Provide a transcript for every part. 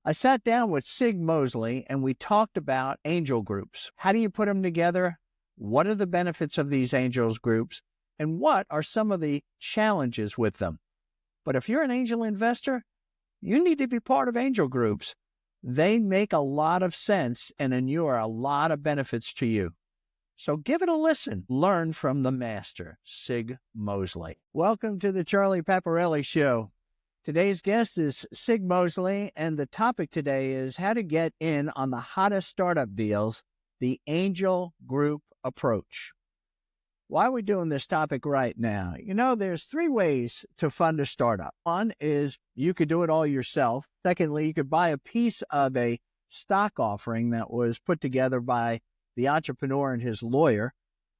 I sat down with Sig Mosley and we talked about angel groups. How do you put them together? What are the benefits of these angels groups? And what are some of the challenges with them? But if you're an angel investor, you need to be part of angel groups. They make a lot of sense and inure a lot of benefits to you. So give it a listen. Learn from the master, Sig Mosley. Welcome to the Charlie Paparelli Show. Today's guest is Sig Mosley, and the topic today is how to get in on the hottest startup deals, the angel group approach. Why are we doing this topic right now? You know, there's three ways to fund a startup. One is you could do it all yourself. Secondly, you could buy a piece of a stock offering that was put together by the entrepreneur and his lawyer,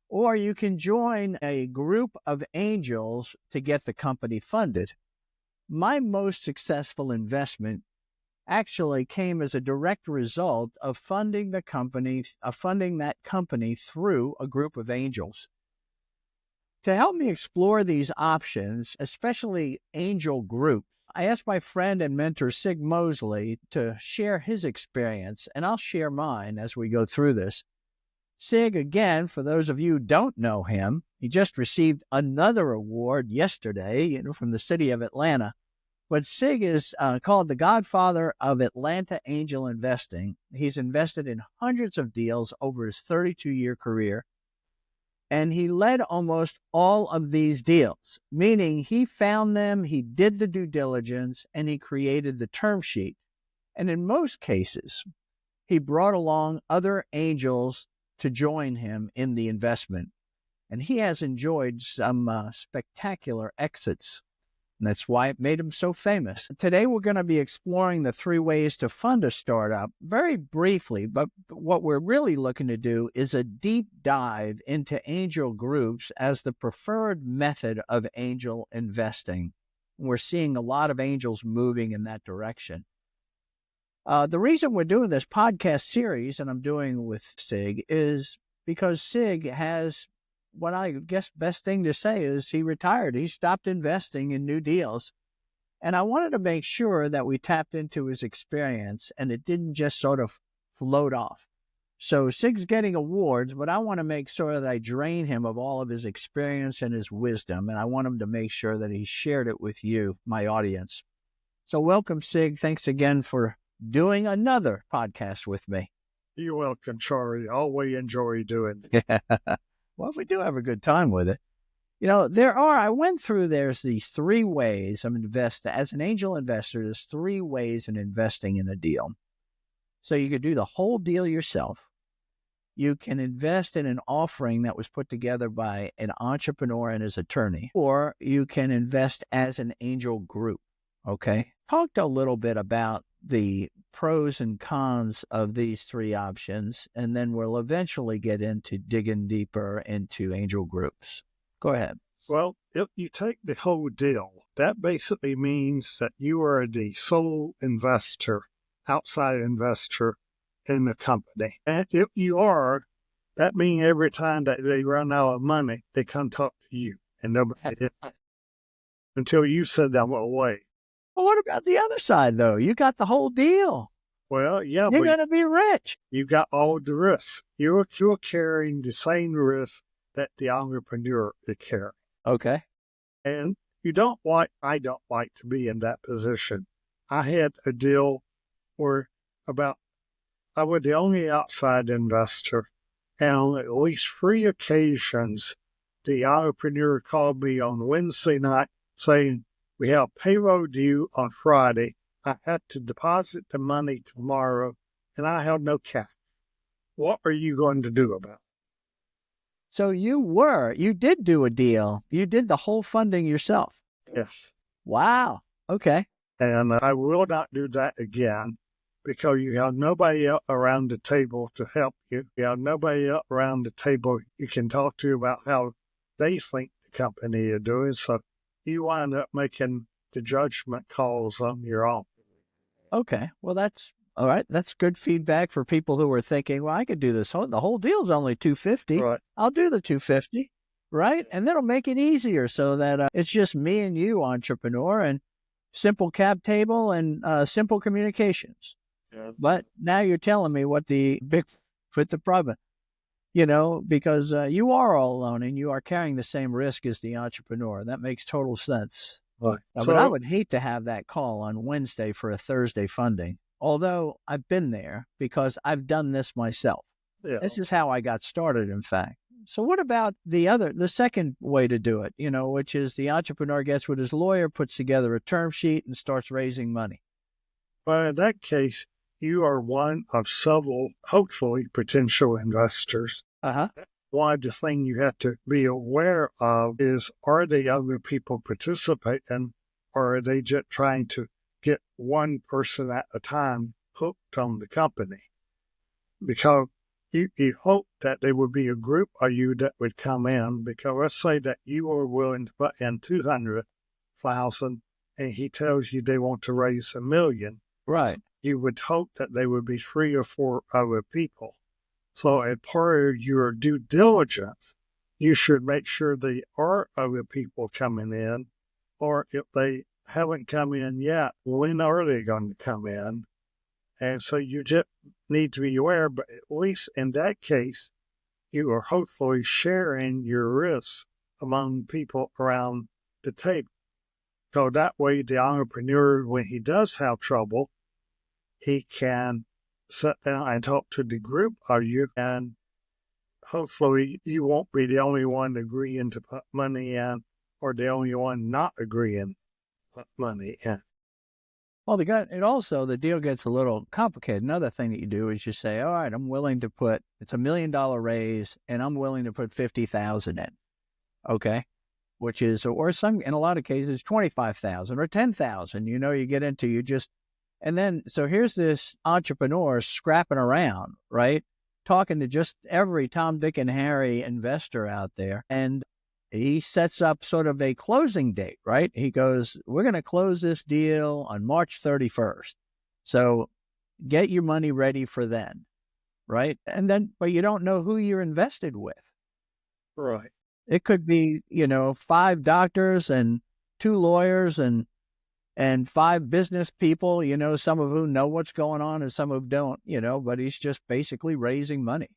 or you can join a group of angels to get the company funded. My most successful investment actually came as a direct result of funding that company through a group of angels. To help me explore these options, especially angel groups, I asked my friend and mentor Sig Mosley to share his experience, and I'll share mine as we go through this. Sig, again, for those of you who don't know him, he just received another award yesterday, from the city of Atlanta. But Sig is called the godfather of Atlanta angel investing. He's invested in hundreds of deals over his 32-year career, and he led almost all of these deals, meaning he found them, he did the due diligence, and he created the term sheet. And in most cases, he brought along other angels to join him in the investment. And he has enjoyed some spectacular exits. And that's why it made him so famous. Today, we're going to be exploring the three ways to fund a startup very briefly, but what we're really looking to do is a deep dive into angel groups as the preferred method of angel investing. We're seeing a lot of angels moving in that direction. The reason we're doing this podcast series, and I'm doing with Sig, is because Sig has what I guess best thing to say is he retired. He stopped investing in new deals. And I wanted to make sure that we tapped into his experience and it didn't just sort of float off. So Sig's getting awards, but I want to make sure that I drain him of all of his experience and his wisdom. And I want him to make sure that he shared it with you, my audience. So welcome, Sig. Thanks again for doing another podcast with me. You're welcome, Charlie. Always enjoy doing it. Well, we do have a good time with it. You know, there's these three ways I'm investing. As an angel investor, there's three ways in investing in a deal. So you could do the whole deal yourself. You can invest in an offering that was put together by an entrepreneur and his attorney, or you can invest as an angel group. Okay. Talked a little bit about the pros and cons of these three options, and then we'll eventually get into digging deeper into angel groups. Go ahead. Well, if you take the whole deal, that basically means that you are the sole investor, outside investor in the company. And if you are, that means every time that they run out of money, they come talk to you and nobody else until you send them away. Well, what about the other side, though? You got the whole deal. Well, yeah, you're going to be rich. You got all the risks. You're carrying the same risk that the entrepreneur is carrying. Okay. And I don't like to be in that position. I had a deal where I was the only outside investor, and on at least 3 occasions, the entrepreneur called me on Wednesday night saying, "We have payroll due on Friday. I had to deposit the money tomorrow, and I have no cash. What are you going to do about it?" So you did do a deal. You did the whole funding yourself. Yes. Wow. Okay. And I will not do that again because you have nobody else around the table to help you. You have nobody else around the table you can talk to about how they think the company is doing. So you wind up making the judgment calls on your own. Okay. Well, that's all right. That's good feedback for people who are thinking, well, I could do this. The whole deal's only $250. Right. I'll do the $250. Right. And that'll make it easier so that it's just me and you, entrepreneur. And simple cap table and simple communications. Yeah. But now you're telling me what the problem, because you are all alone and you are carrying the same risk as the entrepreneur. That makes total sense. Right. But I would hate to have that call on Wednesday for a Thursday funding, although I've been there because I've done this myself. Yeah. This is how I got started, in fact. So what about the second way to do it, which is the entrepreneur gets with his lawyer, puts together a term sheet, and starts raising money? Well, in that case, you are one of several, hopefully, potential investors. One of the things you have to be aware of is, are the other people participating, or are they just trying to get one person at a time hooked on the company? Because you hope that there would be a group of you that would come in, because let's say that you are willing to put in $200,000 and he tells you they want to raise $1 million. Right. So you would hope that there would be 3 or 4 other people. So as part of your due diligence, you should make sure there are other people coming in, or if they haven't come in yet, when are they going to come in? And so you just need to be aware, but at least in that case, you are hopefully sharing your risks among people around the table. So that way, the entrepreneur, when he does have trouble, he can sit down and talk to the group of you, and hopefully you won't be the only one agreeing to put money in or the only one not agreeing to put money in. Well, the deal gets a little complicated. Another thing that you do is you say, all right, I'm willing to put, it's $1 million raise and I'm willing to put 50,000 in. Okay. Which is, or in a lot of cases, 25,000 or 10,000, you get into, and then, so here's this entrepreneur scrapping around, right? Talking to just every Tom, Dick, and Harry investor out there. And he sets up sort of a closing date, right? He goes, we're going to close this deal on March 31st. So get your money ready for then, right? And then, but you don't know who you're invested with. Right. It could be, 5 doctors and 2 lawyers and 5 business people, some of whom know what's going on and some of don't, but he's just basically raising money.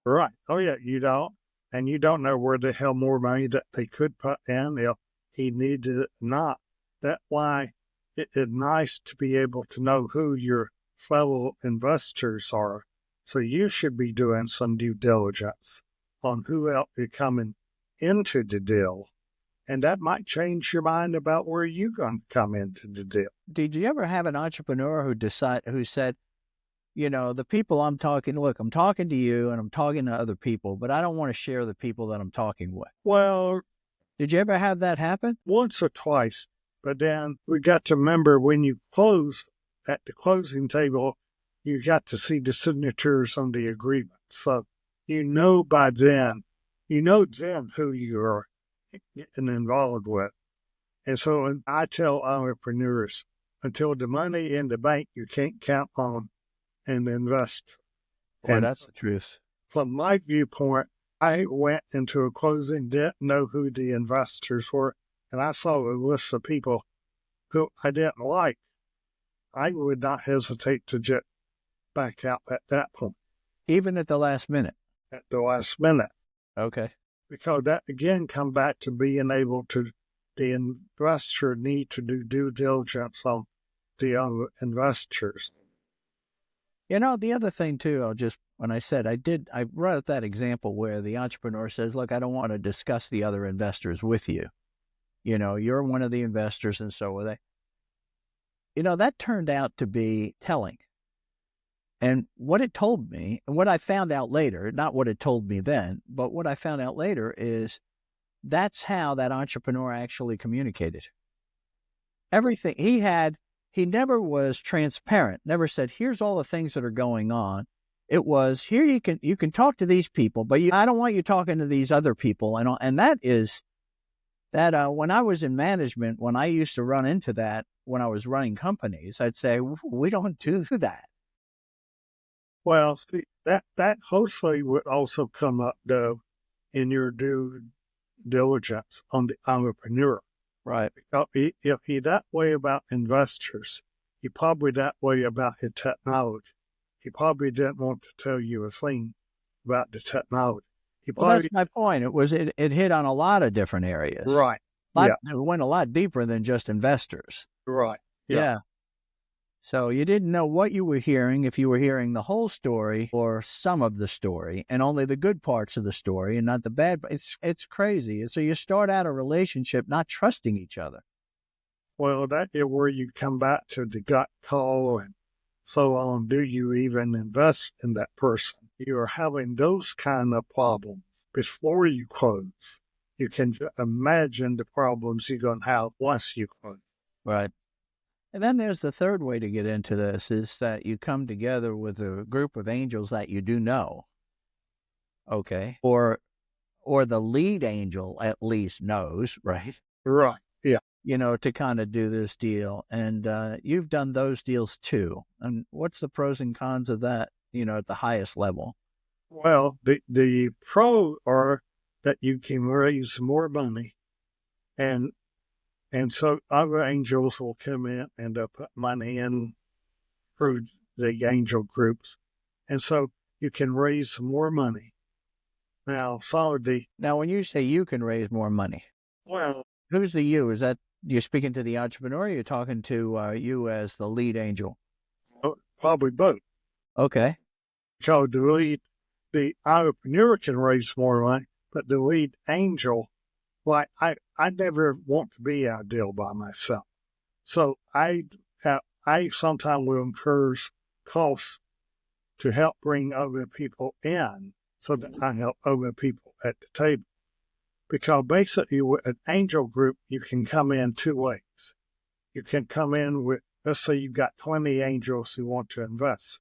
Right. Oh, yeah, you don't. And you don't know where the hell more money that they could put in if he needed it or not. That's why it is nice to be able to know who your fellow investors are. So you should be doing some due diligence on who else is coming into the deal. And that might change your mind about where you're going to come into the deal. Did you ever have an entrepreneur who said, the people I'm talking to you and I'm talking to other people, but I don't want to share the people that I'm talking with? Well, did you ever have that happen? Once or twice, but then we got to remember when you close at the closing table, you got to see the signatures on the agreement. So by then, who you are getting involved with. And so I tell entrepreneurs, until the money in the bank, you can't count on an investor. Well, that's the truth. From my viewpoint, I went into a closing, didn't know who the investors were, and I saw a list of people who I didn't like. I would not hesitate to just back out at that point. Even at the last minute? At the last minute. Okay. Because that, again, come back to being able to, the investor need to do due diligence on the other investors. The other thing too, I wrote that example where the entrepreneur says, look, I don't want to discuss the other investors with you. You're one of the investors and so are they. That turned out to be telling. And what it told me, and what I found out later, not what it told me then, but what I found out later is that's how that entrepreneur actually communicated. Everything he never was transparent, never said, here's all the things that are going on. It was, here you can talk to these people, but I don't want you talking to these other people. And that is that when I was in management, when I used to run into that, when I was running companies, I'd say, we don't do that. Well, see, that hopefully would also come up, though, in your due diligence on the entrepreneur. Right. Because if he that way about investors, he probably that way about his technology. He probably didn't want to tell you a thing about the technology. He Well, probably that's my point. It hit on a lot of different areas. right. Yeah. It went a lot deeper than just investors. Right. Yeah. Yeah. So you didn't know what you were hearing, if you were hearing the whole story or some of the story, and only the good parts of the story and not the bad. It's crazy. So you start out a relationship not trusting each other. Well, that is where you come back to the gut call and so on. Do you even invest in that person? You're having those kind of problems before you close. You can imagine the problems you're going to have once you close. Right. And then there's the third way to get into this is that you come together with a group of angels that you do know. Okay. Or the lead angel at least knows, right? Right. Yeah. To kind of do this deal. And you've done those deals too. And what's the pros and cons of that, at the highest level? Well, the pro are that you can raise more money and so other angels will come in and they'll put money in through the angel groups. And so you can raise more money. Now, Now, when you say you can raise more money, well, who's the you? Is that you're speaking to the entrepreneur or you're talking to you as the lead angel? probably both. Okay. So the entrepreneur can raise more money, but the lead angel, like I never want to be a deal by myself. So I sometimes will incur costs to help bring other people in so that I help other people at the table. Because basically with an angel group, you can come in two ways. You can come in with, let's say you've got 20 angels who want to invest.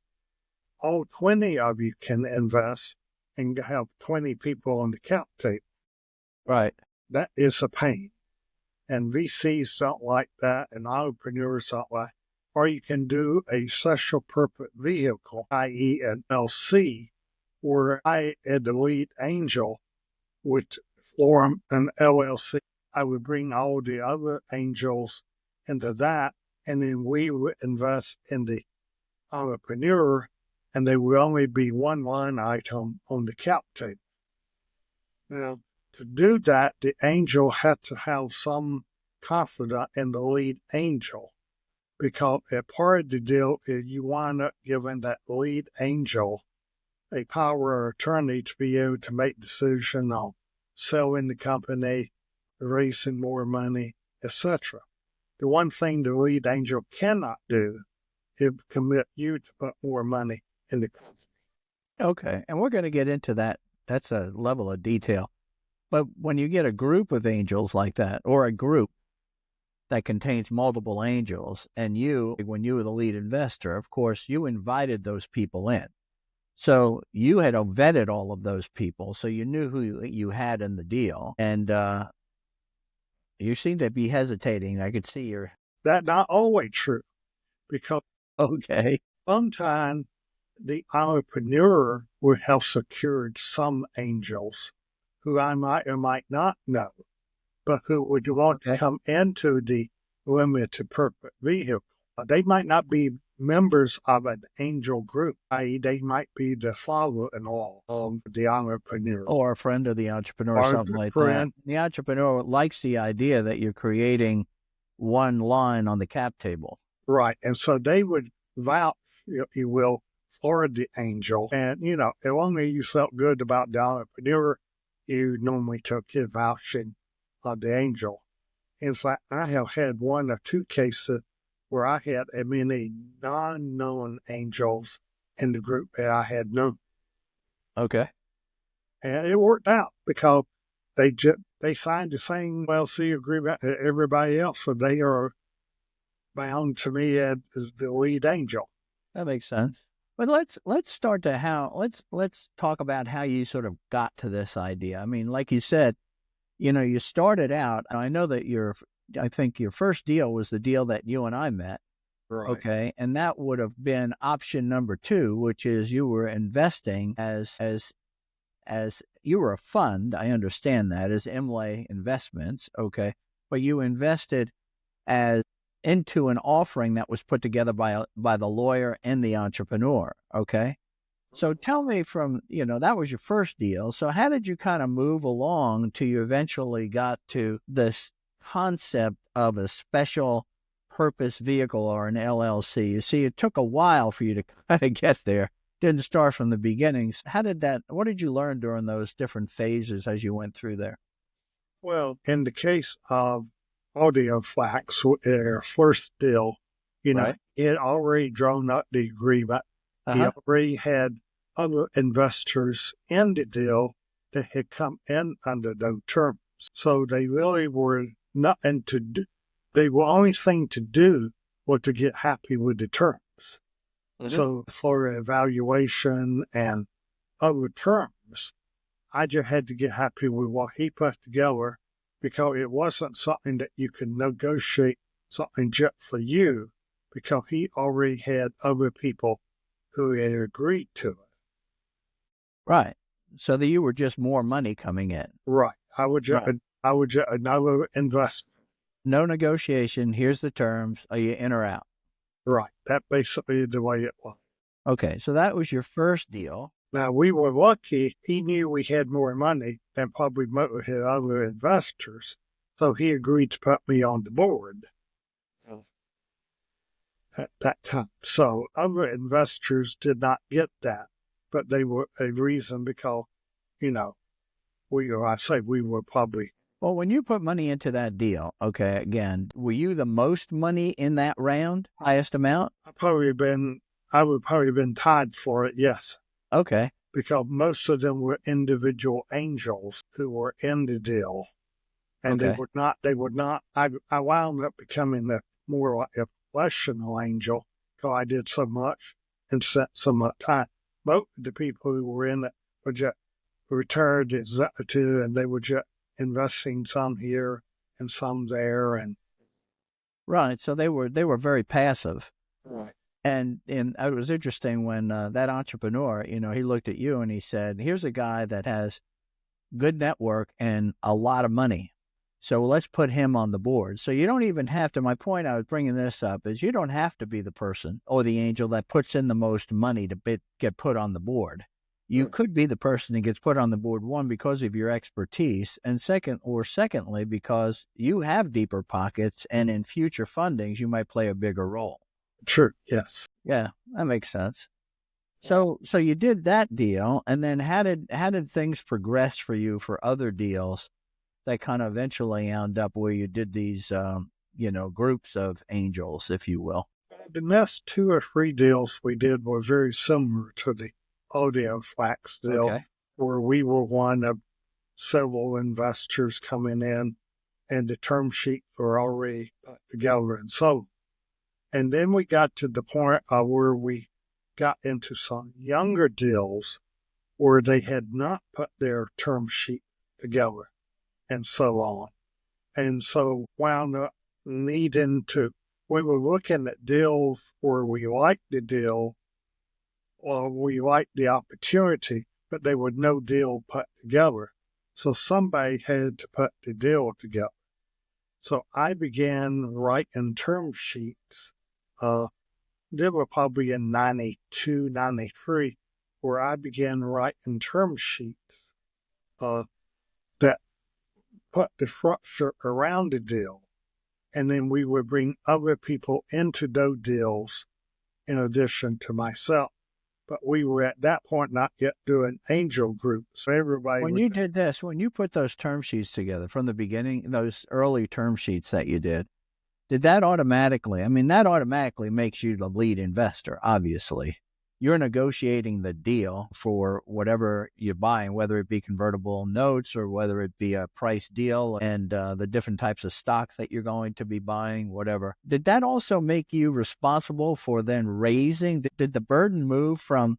All 20 of you can invest and have 20 people on the cap table. Right. That is a pain. And VCs don't like that, and entrepreneurs don't like. Or you can do a special purpose vehicle, i.e. an LLC, where I, as the lead angel, would form an LLC. I would bring all the other angels into that, and then we would invest in the entrepreneur, and there will only be one line item on the cap table. Now, to do that, the angel had to have some confidence in the lead angel, because a part of the deal is you wind up giving that lead angel a power of attorney to be able to make decisions on selling the company, raising more money, etc. The one thing the lead angel cannot do is commit you to put more money in the company. Okay. And we're going to get into that. That's a level of detail. But when you get a group of angels like that, or a group that contains multiple angels, and when you were the lead investor, of course, you invited those people in. So you had vetted all of those people, so you knew who you had in the deal. And you seem to be hesitating. I could see your... That's not always true, because Okay. sometimes the entrepreneur would have secured some angels who I might or might not know, but who would want to come into the limited purpose vehicle. They might not be members of an angel group, i.e. they might be the father-in-law of the entrepreneur. Or a friend of the entrepreneur, or something like that. The entrepreneur likes the idea that you're creating one line on the cap table. Right. And so they would vouch, if you will, for the angel. And, if only you felt good about the entrepreneur, you normally took his vouching of the angel. In fact, I have had one or two cases where I had many non-known angels in the group that I had known. Okay. And it worked out because they signed the same LLC agreement as everybody else, so they are bound to me as the lead angel. That makes sense. But let's start to let's talk about how you sort of got to this idea. I mean, like you said, you started out, and I know that I think your first deal was the deal that you and I met. Right. Okay. And that would have been option number 2, which is you were investing as you were a fund. I understand that as Imlay Investments. Okay. but you invested as into an offering that was put together by the lawyer and the entrepreneur. Okay. So tell me that was your first deal. So how did you kind of move along till you eventually got to this concept of a special purpose vehicle or an LLC? You see, it took a while for you to kind of get there. Didn't start from the beginnings. What did you learn during those different phases as you went through there? Well, in the case of Audio Flax, their first deal, Right. it already drawn up the agreement. He Uh-huh. already had other investors in the deal that had come in under those terms. So they really were nothing to do. The only thing to do was to get happy with the terms. So for evaluation and other terms, I just had to get happy with what he put together, because it wasn't something that you could negotiate something just for you, because he already had other people who had agreed to it. Right. So that you were just more money coming in. Right. I would just another investment. No negotiation. Here's the terms. Are you in or out? Right. That basically the way it was. Okay. So that was your first deal. Now, we were lucky. He knew we had more money than probably most of his other investors, so he agreed to put me on the board at that time. So other investors did not get that, but they were a reason because, we were probably. Well, when you put money into that deal, okay, again, were you the most money in that round, highest amount? I would probably have been tied for it, yes. Okay. Because most of them were individual angels who were in the deal. And Okay. they would not, I wound up becoming more like a professional angel because I did so much and spent so much time. Most of the people who were in it were just retired executive, and they were just investing some here and some there. And Right. So they were very passive. right. And it was interesting when that entrepreneur, he looked at you and he said, here's a guy that has good network and a lot of money. So let's put him on the board. So you don't even have to, my point I was bringing this up is you don't have to be the person or the angel that puts in the most money to get put on the board. You could be the person that gets put on the board, one, because of your expertise, and secondly, because you have deeper pockets and in future fundings, you might play a bigger role. True. Yes. Yeah, that makes sense. So you did that deal, and then how did things progress for you for other deals that kind of eventually end up where you did these, groups of angels, if you will? The next 2 or 3 deals we did were very similar to the Audio Flax deal, Okay. where we were one of several investors coming in, and the term sheets were already put together and sold. And then we got to the point where we got into some younger deals where they had not put their term sheet together and so on. And so wound up needing to, we were looking at deals where we liked the deal or we liked the opportunity, but there was no deal put together. So somebody had to put the deal together. So I began writing term sheets. They were probably in 92, 93, where I began writing term sheets that put the structure around the deal. And then we would bring other people into those deals in addition to myself. But we were at that point not yet doing angel groups. Everybody When you did this, when you put those term sheets together from the beginning, those early term sheets that you did that automatically makes you the lead investor, obviously. You're negotiating the deal for whatever you're buying, whether it be convertible notes or whether it be a price deal and the different types of stocks that you're going to be buying, whatever. Did that also make you responsible for then raising? Did the burden move from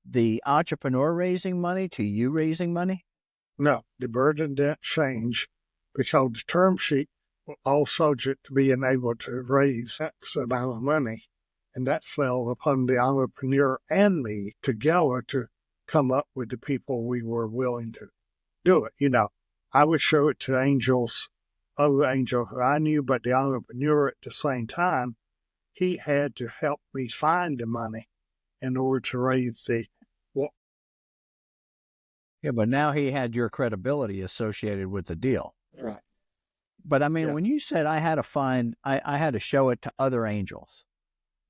the entrepreneur raising money to you raising money? No, the burden didn't change because the term sheet was all subject to being able to raise X amount of money. And that fell upon the entrepreneur and me together to come up with the people we were willing to do it. I would show it to angels other angel who I knew, but the entrepreneur at the same time, he had to help me find the money in order to raise the. Yeah, but now he had your credibility associated with the deal. Right. But I mean, Yeah. when you said I had to show it to other angels,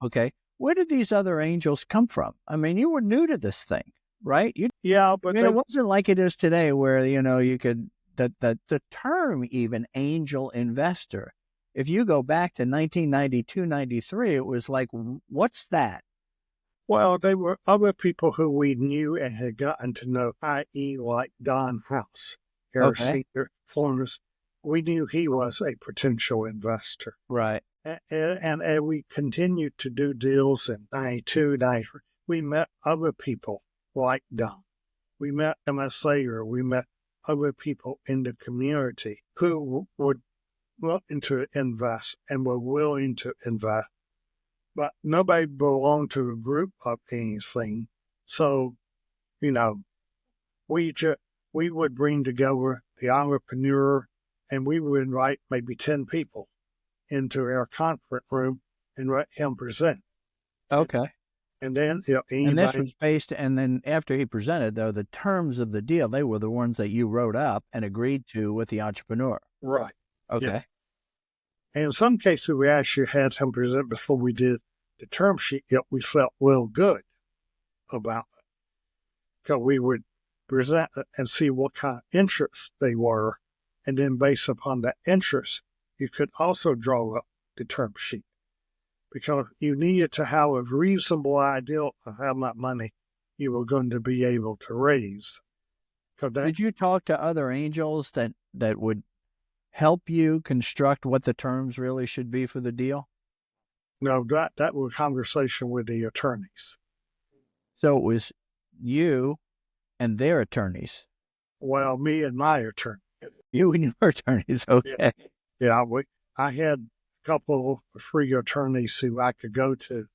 okay, where did these other angels come from? I mean, you were new to this thing, right? Yeah, but It wasn't like it is today where, you could, that the term even angel investor, if you go back to 1992, 93, it was like, what's that? well, they were other people who we knew and had gotten to know, i.e., like Don House, our Okay. senior foreigners. We knew he was a potential investor. Right. And we continued to do deals in 92, 93. We met other people like Don. We met MSA, or we met other people in the community who would looking to invest and were willing to invest. But nobody belonged to a group of anything. So, we would bring together the entrepreneur, and we would invite maybe 10 people into our conference room and let him present. Okay. And then And this was based, and then after he presented, though, the terms of the deal, they were the ones that you wrote up and agreed to with the entrepreneur. Right. Okay. Yeah. And in some cases, we actually had him present before we did the term sheet, yet we felt real good about it. Because we would present it and see what kind of interest they were. And then based upon that interest, you could also draw up the term sheet. Because you needed to have a reasonable idea of how much money you were going to be able to raise. Did you talk to other angels that would help you construct what the terms really should be for the deal? No, that was a conversation with the attorneys. So it was you and their attorneys. Well, me and my attorney. You and your attorneys, okay. Yeah, I had a couple of free attorneys who I could go to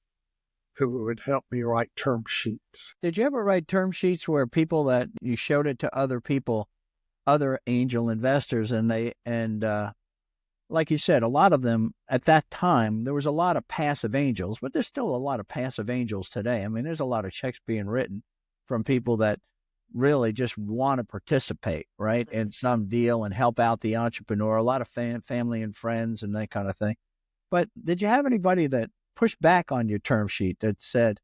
who would help me write term sheets. Did you ever write term sheets where people that you showed it to other people, other angel investors, and like you said, a lot of them at that time, there was a lot of passive angels, but there's still a lot of passive angels today. I mean, there's a lot of checks being written from people that really just want to participate, right, in some deal and help out the entrepreneur, a lot of family and friends and that kind of thing. But did you have anybody that pushed back on your term sheet that said,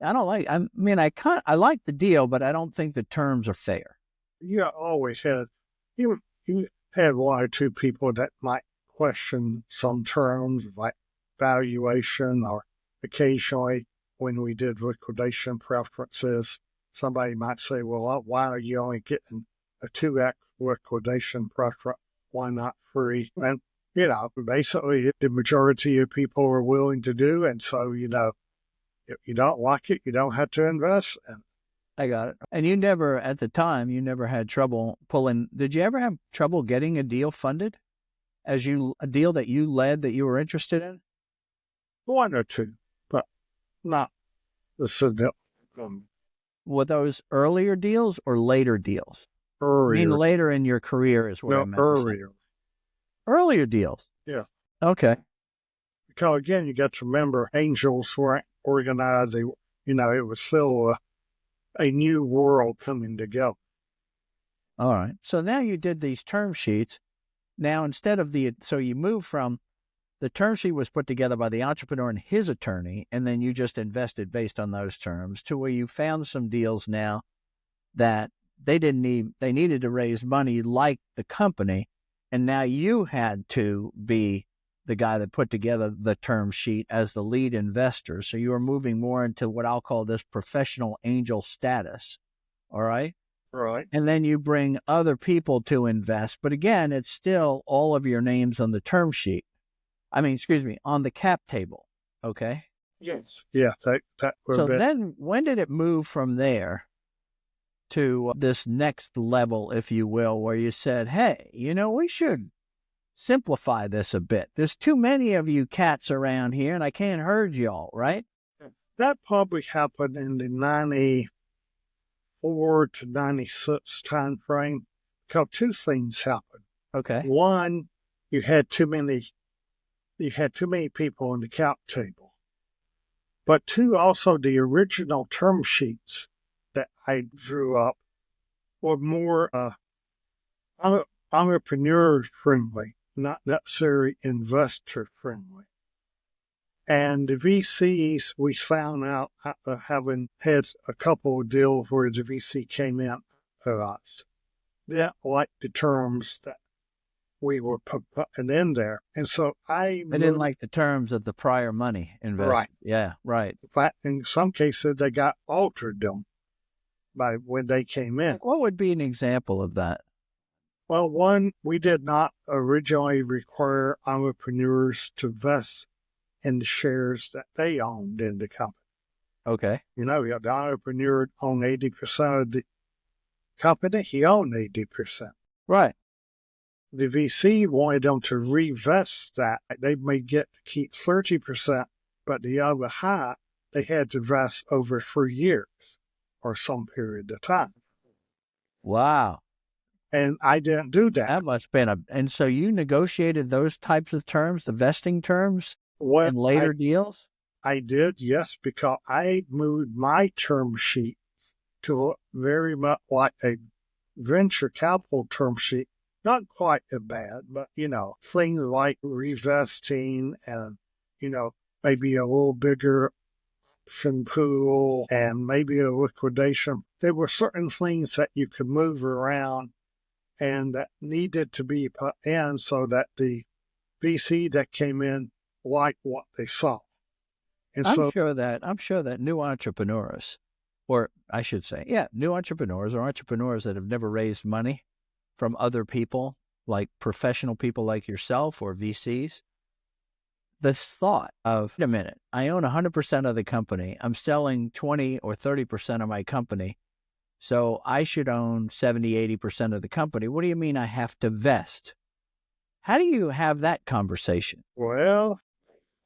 I like the deal, but I don't think the terms are fair? You always had, you had one or two people that might question some terms like valuation, or occasionally when we did liquidation preferences, somebody might say, well, why are you only getting a 2x liquidation preference? Why not 3? And, basically the majority of people are willing to do. And so, if you don't like it, you don't have to invest. And I got it. And you never, at the time, you never had trouble did you ever have trouble getting a deal funded? A deal that you led that you were interested in? one or two, but not the significant. Were those earlier deals or later deals? Earlier. I mean, later in your career is what I meant. Earlier. Earlier deals? Yeah. Okay. Because again, you got to remember, angels weren't organized. It was still a new world coming together. All right. So now you did these term sheets. Now, so you moved from the term sheet was put together by the entrepreneur and his attorney, and then you just invested based on those terms, to where you found some deals now that they needed to raise money like the company, and now you had to be the guy that put together the term sheet as the lead investor. So you were moving more into what I'll call this professional angel status. All right? Right. And then you bring other people to invest. But again, it's still all of your names on the term sheet. On the cap table. Okay? Yes. Yeah, that would So be. then when did it move from there to this next level, if you will, where you said, hey, we should simplify this a bit. There's too many of you cats around here, and I can't herd y'all, right? That probably happened in the 94 to 96 time frame, because two things happened. Okay. One, you had too many people on the cap table. But two, also the original term sheets that I drew up were more entrepreneur friendly, not necessarily investor friendly. And the VCs, we found out after having had a couple of deals where the VC came in to us, they didn't like the terms that we were putting in there. And so They didn't like the terms of the prior money investment. Right. Yeah, right. In fact, in some cases, they got altered them by when they came in. What would be an example of that? Well, one, we did not originally require entrepreneurs to vest in the shares that they owned in the company. Okay. You know, the entrepreneur owned 80% of the company. He owned 80%. Right. The VC wanted them to revest that. They may get to keep 30%, but the other half, they had to vest over 3 years or some period of time. Wow. And I didn't do that. That must have been and so you negotiated those types of terms, the vesting terms in later deals? I did, yes, because I moved my term sheet to look very much like a venture capital term sheet. Not quite as bad, but, you know, things like revesting and, you know, maybe a little bigger option pool and maybe a liquidation. There were certain things that you could move around and that needed to be put in so that the VC that came in liked what they saw. And I'm sure that new entrepreneurs, or I should say, new entrepreneurs or entrepreneurs that have never raised money from other people, like professional people like yourself or VCs, this thought of, wait a minute, I own 100% of the company. I'm selling 20 or 30% of my company. So I should own 70, 80% of the company. What do you mean I have to vest? How do you have that conversation? Well,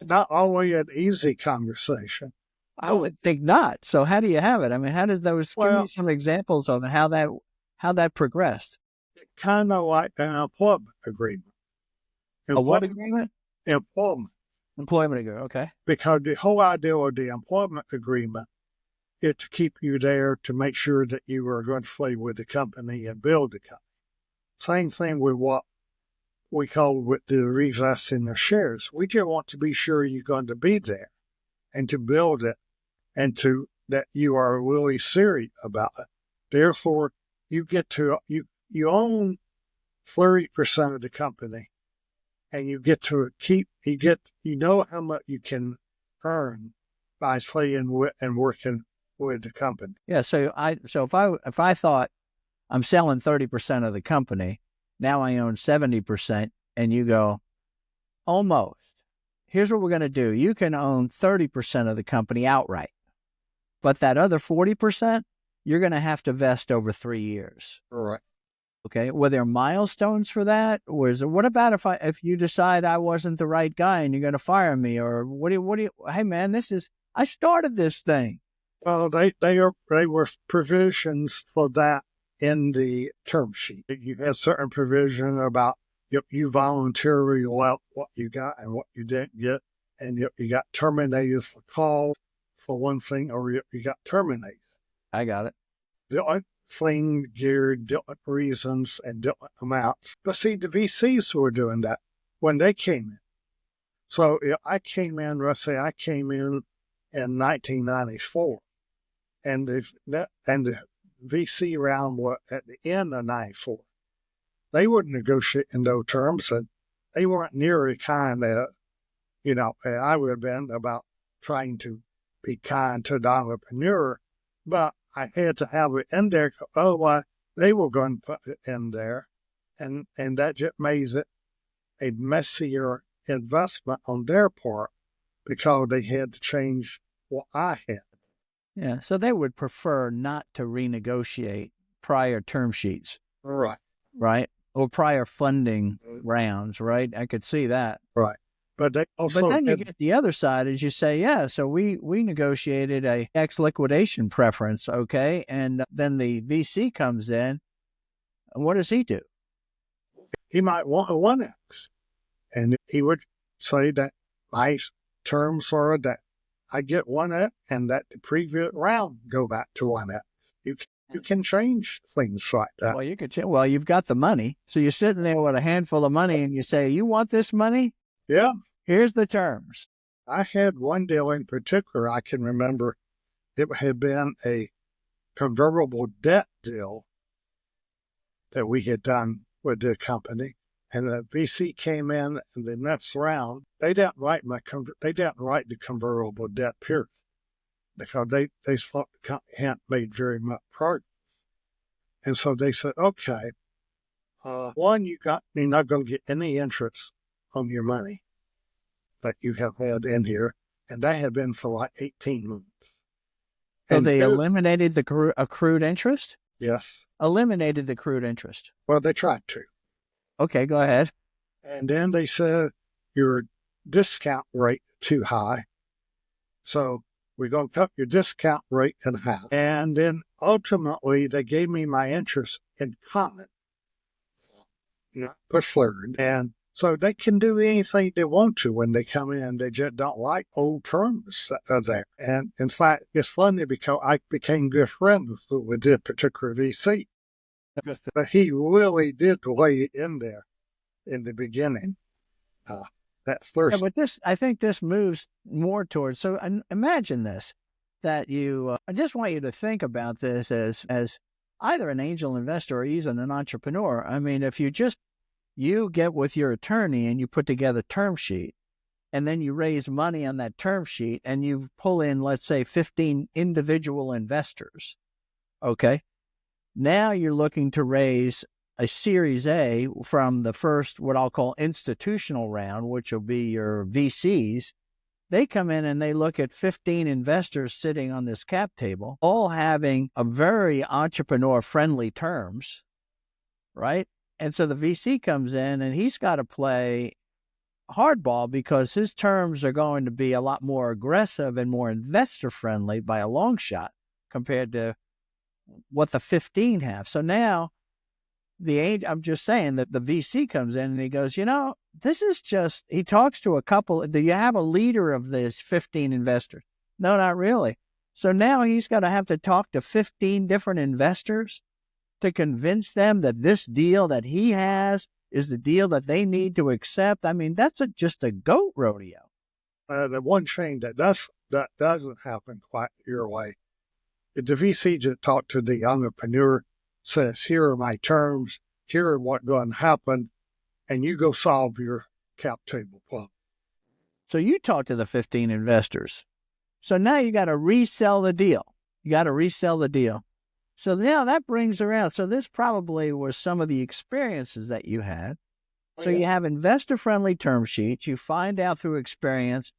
not always an easy conversation. I would think not. So how do you have it? I mean, how did those, give me some examples on how that progressed? Kind of like an employment agreement. A what agreement? Employment. Employment agreement, okay. Because the whole idea of the employment agreement is to keep you there to make sure that you are going to stay with the company and build the company. Same thing with what we call with the revesting of shares. We just want to be sure you're going to be there and to build it and to that you are really serious about it. Therefore, you get to you own 30% of the company, and you get to you know how much you can earn by staying with and working with the company. Yeah. So if I thought I'm selling 30% of the company, now I own 70%, and you go, almost. Here's what we're going to do. You can own 30% of the company outright, but that other 40%, you're going to have to vest over 3 years. Right. Okay. Were there milestones for that? What about if you decide I wasn't the right guy and you're going to fire me, or hey man, I started this thing. Well, they were provisions for that in the term sheet. You had certain provision about you voluntarily left what you got and what you didn't get, and you got terminated for cause for one thing, or you got terminated. I got it. Different thing geared, different reasons, and different amounts. But see, the VCs were doing that when they came in. So I came in, let's say I came in 1994, and the VC round was at the end of 94. They were negotiating those terms, and they weren't nearly kind of, I would have been about trying to be kind to the entrepreneur, but I had to have it in there. Otherwise, they were going to put it in there, and that just made it a messier investment on their part because they had to change what I had. Yeah, so they would prefer not to renegotiate prior term sheets. Right. Right? Or prior funding rounds, right? I could see that. Right. But they also But then you get the other side, as you say, yeah, so we negotiated a X liquidation preference, okay? And then the VC comes in, and what does he do? He might want a 1X. And he would say that my terms are that I get 1X and that the previous round go back to 1X. You can change things like that. Well, you could. Well, you've got the money, so you're sitting there with a handful of money, and you say, "You want this money? Yeah. Here's the terms." I had one deal in particular I can remember. It had been a convertible debt deal that we had done with the company, and the VC came in the next round. They didn't write the convertible debt period because they thought the company hadn't made very much progress, and so they said, "Okay, one, you're not going to get any interest on your money that you have had in here," and that had been for like 18 months. So And they eliminated the accrued interest? Yes. Eliminated the accrued interest. Well, they tried to. Okay, go ahead. And then they said, your discount rate too high. So we're going to cut your discount rate in half. And then ultimately, they gave me my interest in common, preferred. And so they can do anything they want to when they come in. They just don't like old terms that are there. And in fact, it's funny because I became good friends with this particular VC. But he really did lay in there in the beginning. That's Thursday. Yeah, but I think this moves more towards, so imagine this, that I just want you to think about this as either an angel investor or even an entrepreneur. I mean, if you get with your attorney and you put together a term sheet, and then you raise money on that term sheet and you pull in, let's say, 15 individual investors. Okay. Now you're looking to raise a Series A from the first, what I'll call institutional round, which will be your VCs. They come in and they look at 15 investors sitting on this cap table, all having a very entrepreneur-friendly terms, right? And so the VC comes in and he's got to play hardball because his terms are going to be a lot more aggressive and more investor-friendly by a long shot compared to what the 15 have. So now I'm just saying that the VC comes in and he goes, this is just, he talks to a couple. Do you have a leader of this 15 investors? No, not really. So now he's going to have to talk to 15 different investors to convince them that this deal that he has is the deal that they need to accept. I mean, that's just a goat rodeo. The one thing that doesn't happen quite your way. If the VC just talk to the entrepreneur, says, here are my terms, here are what's going to happen, and you go solve your cap table problem. So you talk to the 15 investors. So now you got to resell the deal. So now that brings around, so this probably was some of the experiences that you had. So you have investor-friendly term sheets. You find out through experience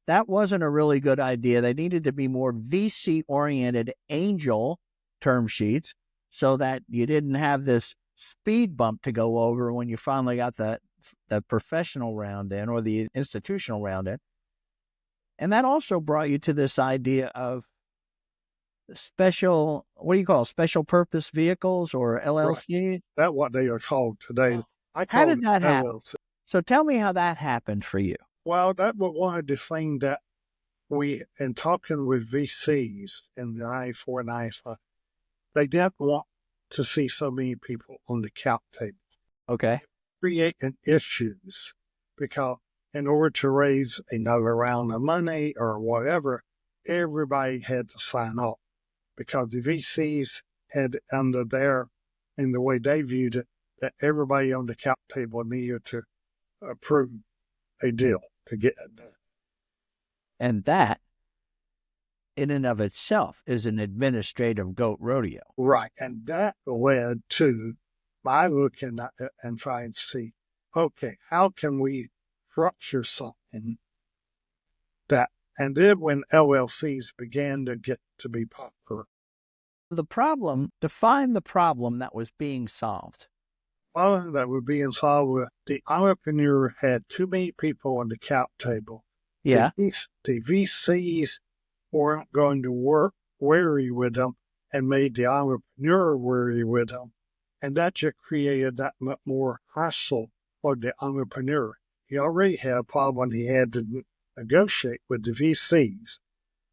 that wasn't a really good idea. They needed to be more VC-oriented angel term sheets so that you didn't have this speed bump to go over when you finally got the professional round in or the institutional round in. And that also brought you to this idea of special purpose vehicles or LLCs? Right. That's what they are called today. How did that happen? So tell me how that happened for you. Well, that was one of the things that in talking with VCs in the 94 and 95, they didn't want to see so many people on the cap table. Okay. Creating issues because in order to raise another round of money or whatever, everybody had to sign off because the VCs had under there, in the way they viewed it, that everybody on the cap table needed to approve a deal to get it done. And that, in and of itself, is an administrative goat rodeo. Right. And that led to my looking at it and trying to see, okay, how can we structure something that, and then when LLCs began to get to be popular. Define the problem that was being solved. Well, that was being solved with the entrepreneur had too many people on the cap table. Yeah. The VCs weren't going to work wary with them and made the entrepreneur wary with them. And that just created that much more hassle for the entrepreneur. he already had a problem when he had to negotiate with the VCs.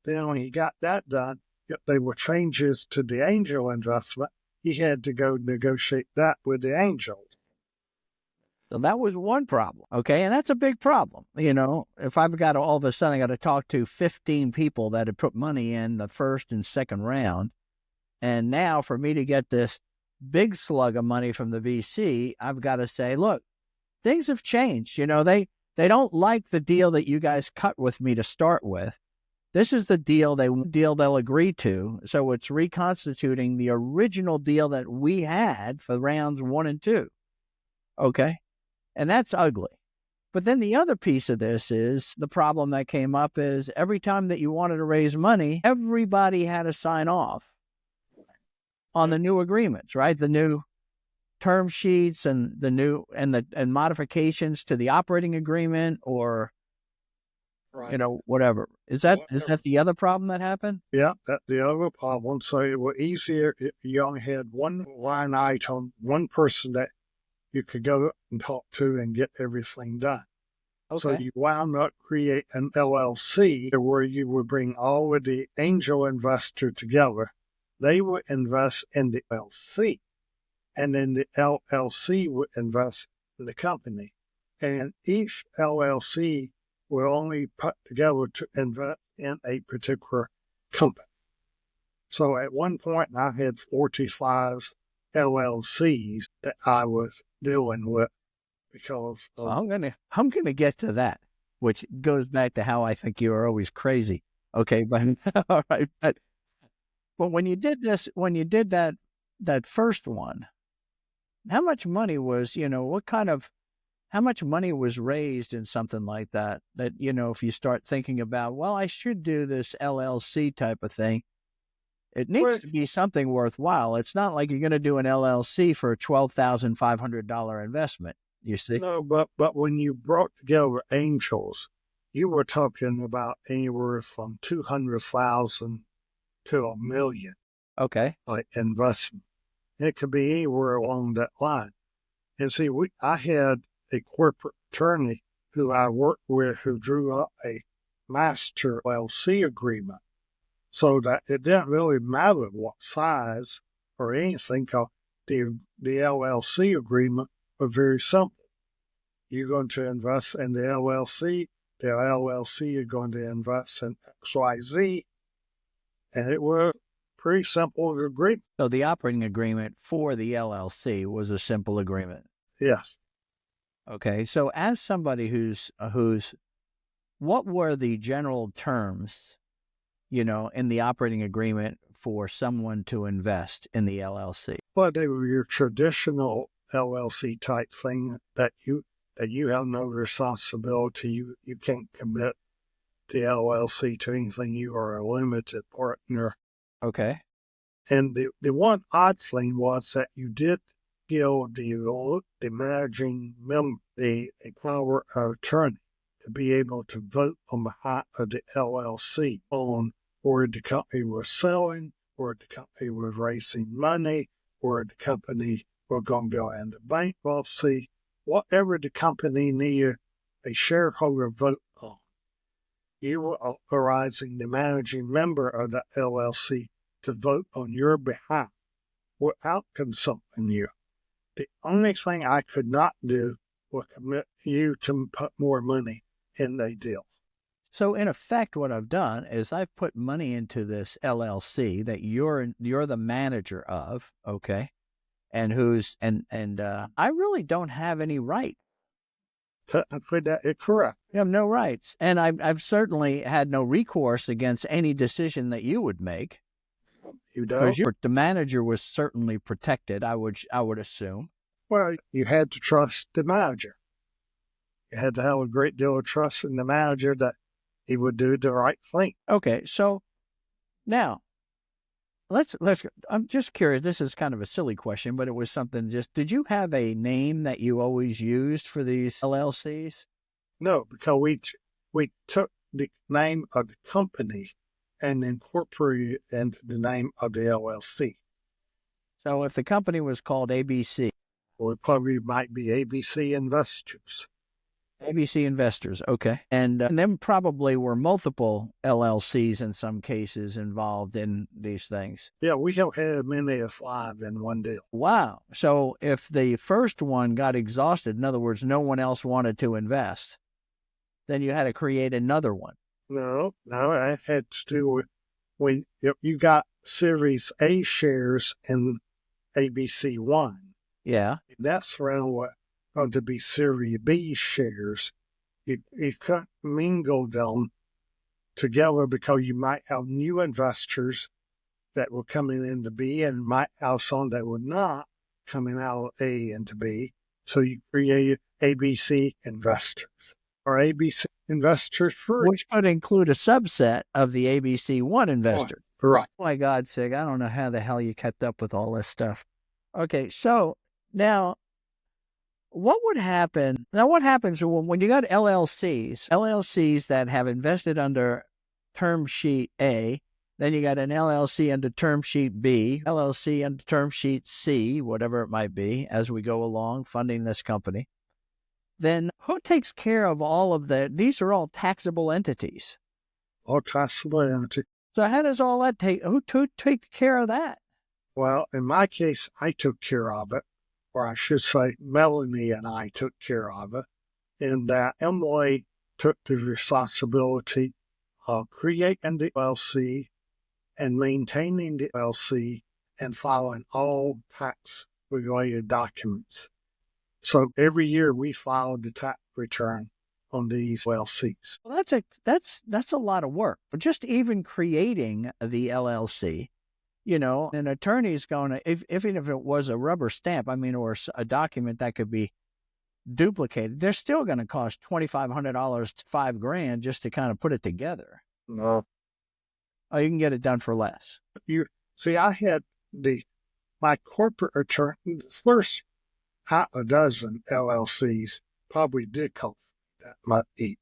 Then when he got that done, if they were changes to the angel investment, he had to go negotiate that with the angels. So that was one problem, okay? And that's a big problem. If I've got all of a sudden I got to talk to 15 people that had put money in the first and second round, and now for me to get this big slug of money from the VC, I've got to say, look, things have changed. They don't like the deal that you guys cut with me to start with. This is the deal they'll agree to. So it's reconstituting the original deal that we had for rounds 1 and 2. Okay. And that's ugly. But then the other piece of this is the problem that came up is every time that you wanted to raise money, everybody had to sign off on the new agreements, right? The new term sheets and the new and modifications to the operating agreement, or Right. Whatever. Is that the other problem that happened? Yeah, that's the other problem. So it was easier if you only had one line item, one person that you could go and talk to and get everything done. Okay. So you wound up create an LLC where you would bring all of the angel investor together. They would invest in the LLC, and then the LLC would invest in the company. And each LLC will only put together to invest in a particular company. So at one point, I had 45 LLCs that I was dealing with because of... I'm gonna get to that, which goes back to how I think you are always crazy. Okay, but all right, but when you did that first one, how much money was how much money was raised in something like that? That, if you start thinking about, well, I should do this LLC type of thing, it needs to be something worthwhile. It's not like you're going to do an LLC for a $12,500 investment, you see? No, but when you brought together angels, you were talking about anywhere from 200,000 to $1 million. Okay. Like investment. It could be anywhere along that line. And see, I had a corporate attorney who I worked with who drew up a master LLC agreement so that it didn't really matter what size or anything, because the LLC agreement was very simple. You're going to invest in the LLC is going to invest in XYZ, and it was pretty simple agreement. So the operating agreement for the LLC was a simple agreement. Yes. Okay. So as somebody who's what were the general terms, in the operating agreement for someone to invest in the LLC? Well, they were your traditional LLC type thing that you have no responsibility. You can't commit the LLC to anything. You are a limited partner. Okay. And the one odd thing was that you did give the managing member a power of attorney to be able to vote on behalf of the LLC on where the company was selling, where the company was raising money, where the company was going to go into bankruptcy, whatever the company needed a shareholder vote on. You were authorizing the managing member of the LLC to vote on your behalf without consulting you. The only thing I could not do was commit you to put more money in the deal. So in effect, what I've done is I've put money into this LLC that you're the manager of, okay, and I really don't have any right. Technically, that is correct. You have no rights, and I've certainly had no recourse against any decision that you would make. You don't? Because the manager was certainly protected, I would assume. Well, you had to trust the manager. You had to have a great deal of trust in the manager that he would do the right thing. Okay, so now let's. I'm just curious. This is kind of a silly question, but it was something. Did you have a name that you always used for these LLCs? No, because we took the name of the company and incorporated it into the name of the LLC. So if the company was called ABC, or it probably might be ABC Investors. ABC investors. Okay. And then probably were multiple LLCs in some cases involved in these things. Yeah, we have had as many as 5 in one deal. Wow. So if the first one got exhausted, in other words, no one else wanted to invest, then you had to create another one. No, that had to do with when you got Series A shares in ABC1. Yeah. That's around what going to be Series B shares. You can't mingle them together because you might have new investors that were coming into B and might have some that were not coming out of A into B. So you create ABC investors or ABC investors first. Which could include a subset of the ABC1 investor. Right. Oh my God, Sig, I don't know how the hell you kept up with all this stuff. Okay, so now what would happen? Now, what happens when you got LLCs that have invested under term sheet A, then you got an LLC under term sheet B, LLC under term sheet C, whatever it might be, as we go along funding this company. Then who takes care of all of these are all taxable entities. All taxable entities. So how does all that who take care of that? Well, in my case, I took care of it, or I should say Melanie and I took care of it, in that Emily took the responsibility of creating the LLC and maintaining the LLC and filing all tax-related documents. So every year we filed the tax return on these LLCs. Well, that's a lot of work. But just even creating the LLC, an attorney's going to, even if it was a rubber stamp, or a document that could be duplicated, they're still going to cost $2,500 to $5,000 just to kind of put it together. No. Oh, you can get it done for less. You see, I had my corporate attorney, the first half a dozen LLCs probably did cost that much each.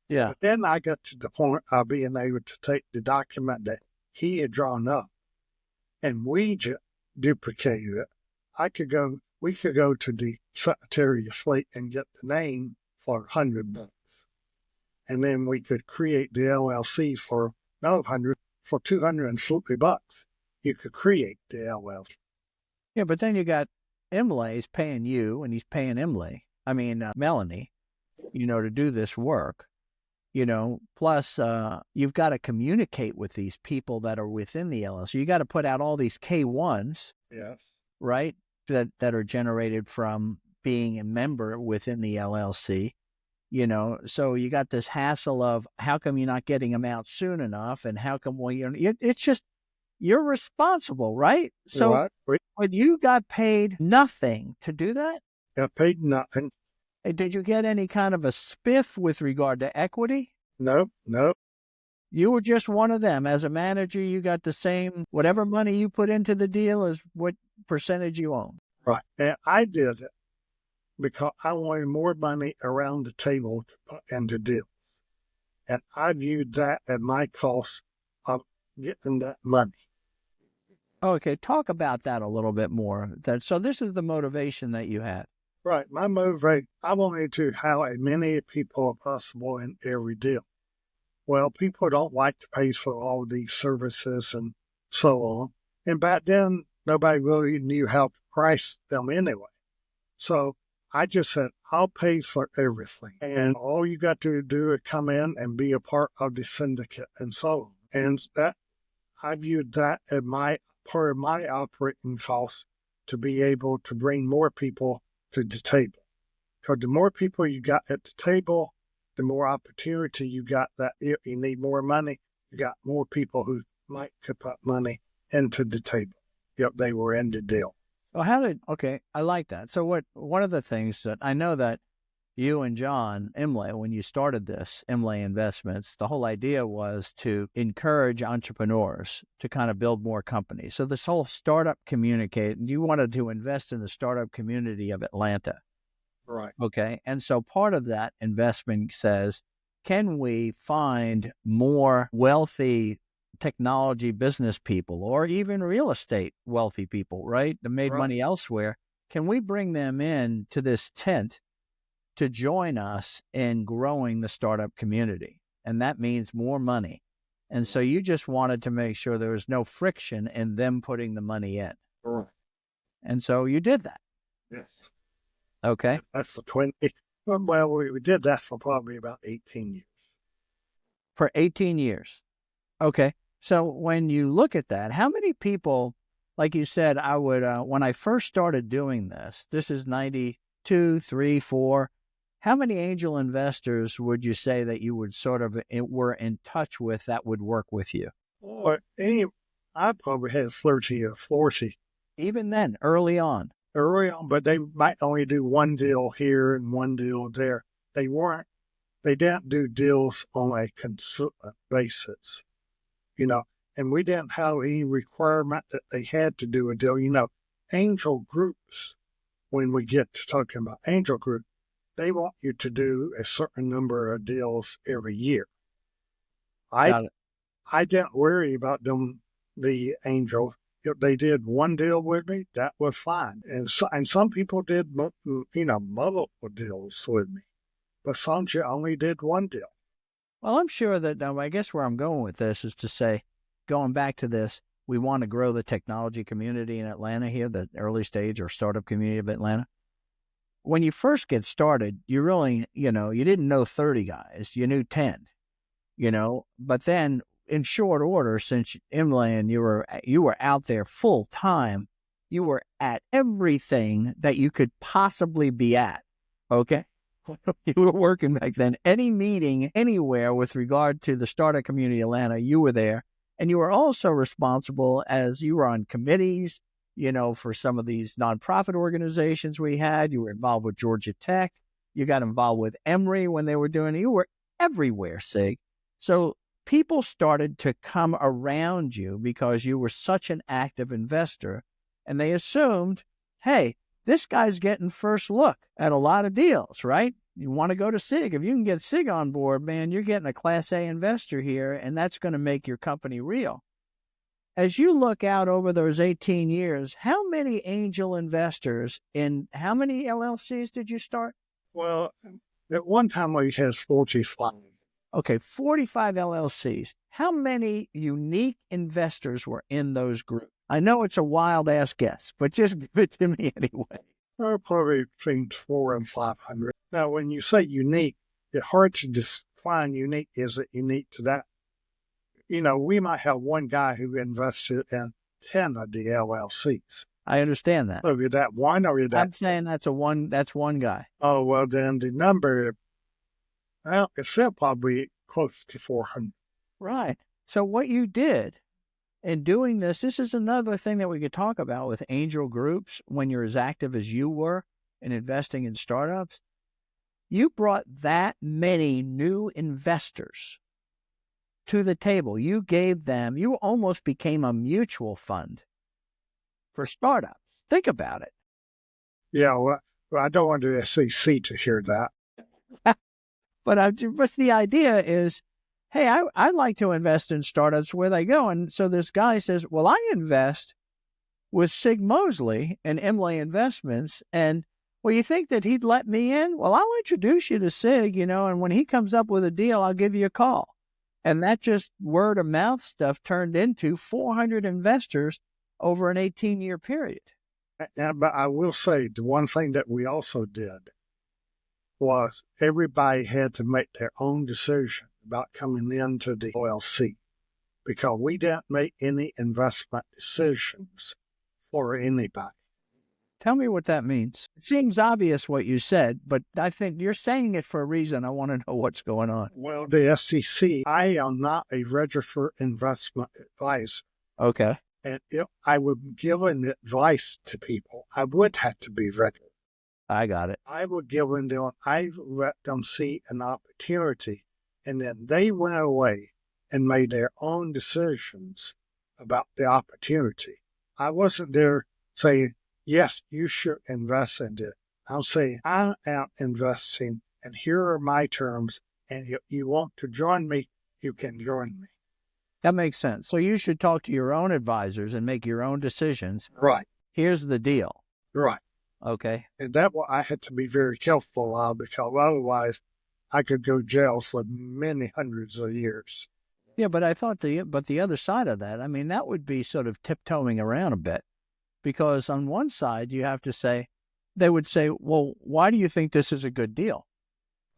Yeah. But then I got to the point of being able to take the document that he had drawn up and we just duplicated it. We could go to the Secretary of State and get the name for $100. And then we could create the LLC for $100 for $250. You could create the LLC. Yeah, but then you got Emily paying you, and he's paying Melanie, to do this work. Plus you've got to communicate with these people that are within the LLC. You got to put out all these K1s, yes, right, that are generated from being a member within the LLC. So you got this hassle of how come you're not getting them out soon enough, and how come it's just you're responsible, right? So when you got paid nothing to do that, got paid nothing. Did you get any kind of a spiff with regard to equity? No. You were just one of them. As a manager, you got the same, whatever money you put into the deal is what percentage you own. Right. And I did it because I wanted more money around the table to put into deals. And I viewed that at my cost of getting that money. Okay, talk about that a little bit more. So this is the motivation that you had. Right. My motivation, I wanted to have as many people as possible in every deal. Well, people don't like to pay for all these services and so on. And back then, nobody really knew how to price them anyway. So I just said, I'll pay for everything. And all you got to do is come in and be a part of the syndicate and so on. And that I viewed that as part of my operating costs to be able to bring more people to the table. Because the more people you got at the table, the more opportunity you got that if you need more money, you got more people who might put money into the table if they were in the deal. Well, okay, I like that. So one of the things that I know that you and John Imlay, when you started this, Imlay Investments, the whole idea was to encourage entrepreneurs to kind of build more companies. So this whole startup community, you wanted to invest in the startup community of Atlanta. Right. Okay. And so part of that investment says, can we find more wealthy technology business people or even real estate wealthy people, right? That made money elsewhere. Can we bring them in to this tent to join us in growing the startup community. And that means more money. And so you just wanted to make sure there was no friction in them putting the money in. Correct. And so you did that. Yes. Okay. That's the 20. Well, we did that for probably about 18 years. For 18 years. Okay. So when you look at that, how many people, like you said, I would, when I first started doing this is 92, 3, 4. How many angel investors would you say that you would sort of were in touch with that would work with you? Or I probably had 30 or 40. Even then, early on. Early on, but they might only do one deal here and one deal there. They didn't do deals on a consistent basis, and we didn't have any requirement that they had to do a deal. Angel groups, when we get to talking about angel group, they want you to do a certain number of deals every year. I didn't worry about them, the angel. If they did one deal with me, that was fine. And some people did, multiple deals with me. But some only did one deal. Well, I'm sure that, I guess where I'm going with this is to say, going back to this, we want to grow the technology community in Atlanta here, the early stage or startup community of Atlanta. When you first get started, you really, you didn't know 30 guys, you knew 10, but then in short order, since Emily and you were out there full time, you were at everything that you could possibly be at. Okay. You were working back then. Any meeting anywhere with regard to the startup community Atlanta, you were there. And you were also responsible as you were on committees, for some of these nonprofit organizations we had. You were involved with Georgia Tech. You got involved with Emory when they were doing it. You were everywhere, Sig. So people started to come around you because you were such an active investor, and they assumed, hey, this guy's getting first look at a lot of deals, right? You want to go to Sig. If you can get Sig on board, man, you're getting a Class A investor here, and that's going to make your company real. As you look out over those 18 years, how many angel investors in how many LLCs did you start? Well, at one time we had 45. Okay, 45 LLCs. How many unique investors were in those groups? I know it's a wild-ass guess, but just give it to me anyway. Probably between 400 and 500. Now, when you say unique, it's hard to define unique. Is it unique to that? We might have one guy who invested in 10 of the LLCs. I understand that. So is that one or is that? I'm saying that's one guy. Oh, well, then the number, it's still probably close to 400. Right. So what you did in doing this is another thing that we could talk about with angel groups when you're as active as you were in investing in startups. You brought that many new investors to the table. You almost became a mutual fund for startups. Think about it. Yeah, well, I don't want the SEC to hear that. But the idea is, hey, I like to invest in startups where they go. And so this guy says, well, I invest with Sig Mosley and Emily Investments. And, well, you think that he'd let me in? Well, I'll introduce you to Sig, and when he comes up with a deal, I'll give you a call. And that just word of mouth stuff turned into 400 investors over an 18-year period. But I will say the one thing that we also did was everybody had to make their own decision about coming into the LLC because we didn't make any investment decisions for anybody. Tell me what that means. It seems obvious what you said, but I think you're saying it for a reason. I want to know what's going on. Well, the SEC, I am not a registered investment advisor. Okay. And if I would give an advice to people, I would have to be registered. I got it. I would give them, I let them see an opportunity, and then they went away and made their own decisions about the opportunity. I wasn't there saying, yes, you should invest in it. I'll say, I am investing, and here are my terms, and if you want to join me, you can join me. That makes sense. So you should talk to your own advisors and make your own decisions. Right. Here's the deal. Right. Okay. And that what I had to be very careful of, because otherwise I could go jail for many hundreds of years. Yeah, but I thought the other side of that, I mean, that would be sort of tiptoeing around a bit, because on one side you have to say, they would say, well, why do you think this is a good deal?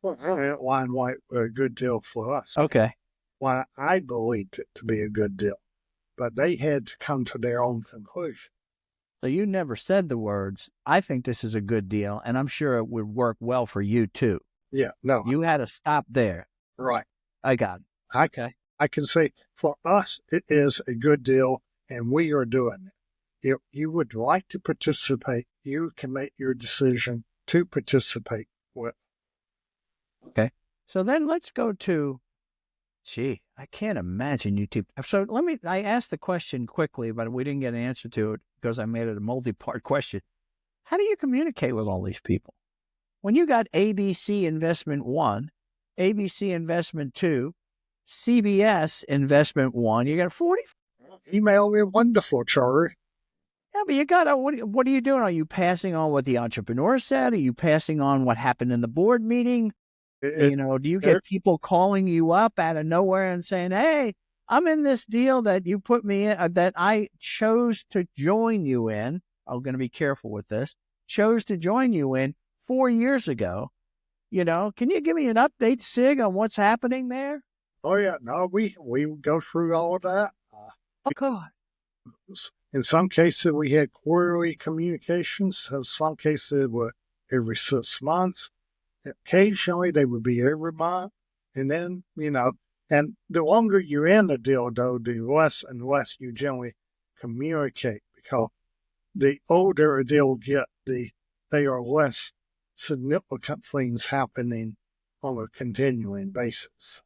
Well, why and white were a good deal for us. Okay. Why I believed it to be a good deal, but they had to come to their own conclusion. So you never said the words, I think this is a good deal, and I'm sure it would work well for you too. Yeah, no, You had to stop there. right. I got it. I Okay. I can say for us it is a good deal, and we are doing it. If you would like to participate, you can make your decision to participate with. Okay. So then let's go to, gee, I can't imagine you two. So I asked the question quickly, but we didn't get an answer to it because I made it a multi-part question. How do you communicate with all these people? When you got ABC Investment 1, ABC Investment 2, CBS Investment 1, you got 40. Email me wonderful, Charlie. Yeah, but you got to, what are you doing? Are you passing on what the entrepreneur said? Are you passing on what happened in the board meeting? Do you get people calling you up out of nowhere and saying, hey, I'm in this deal that you put me in, that I chose to join you in. I'm going to be careful with this. Chose to join you in 4 years ago. Can you give me an update, Sig, on what's happening there? Oh yeah, no, we go through all of that. Oh, God. In some cases, we had quarterly communications. In some cases, it was every 6 months. Occasionally, they would be every month. And then, and the longer you're in the deal, though, the less and less you generally communicate, because the older a deal get, they are less significant things happening on a continuing basis.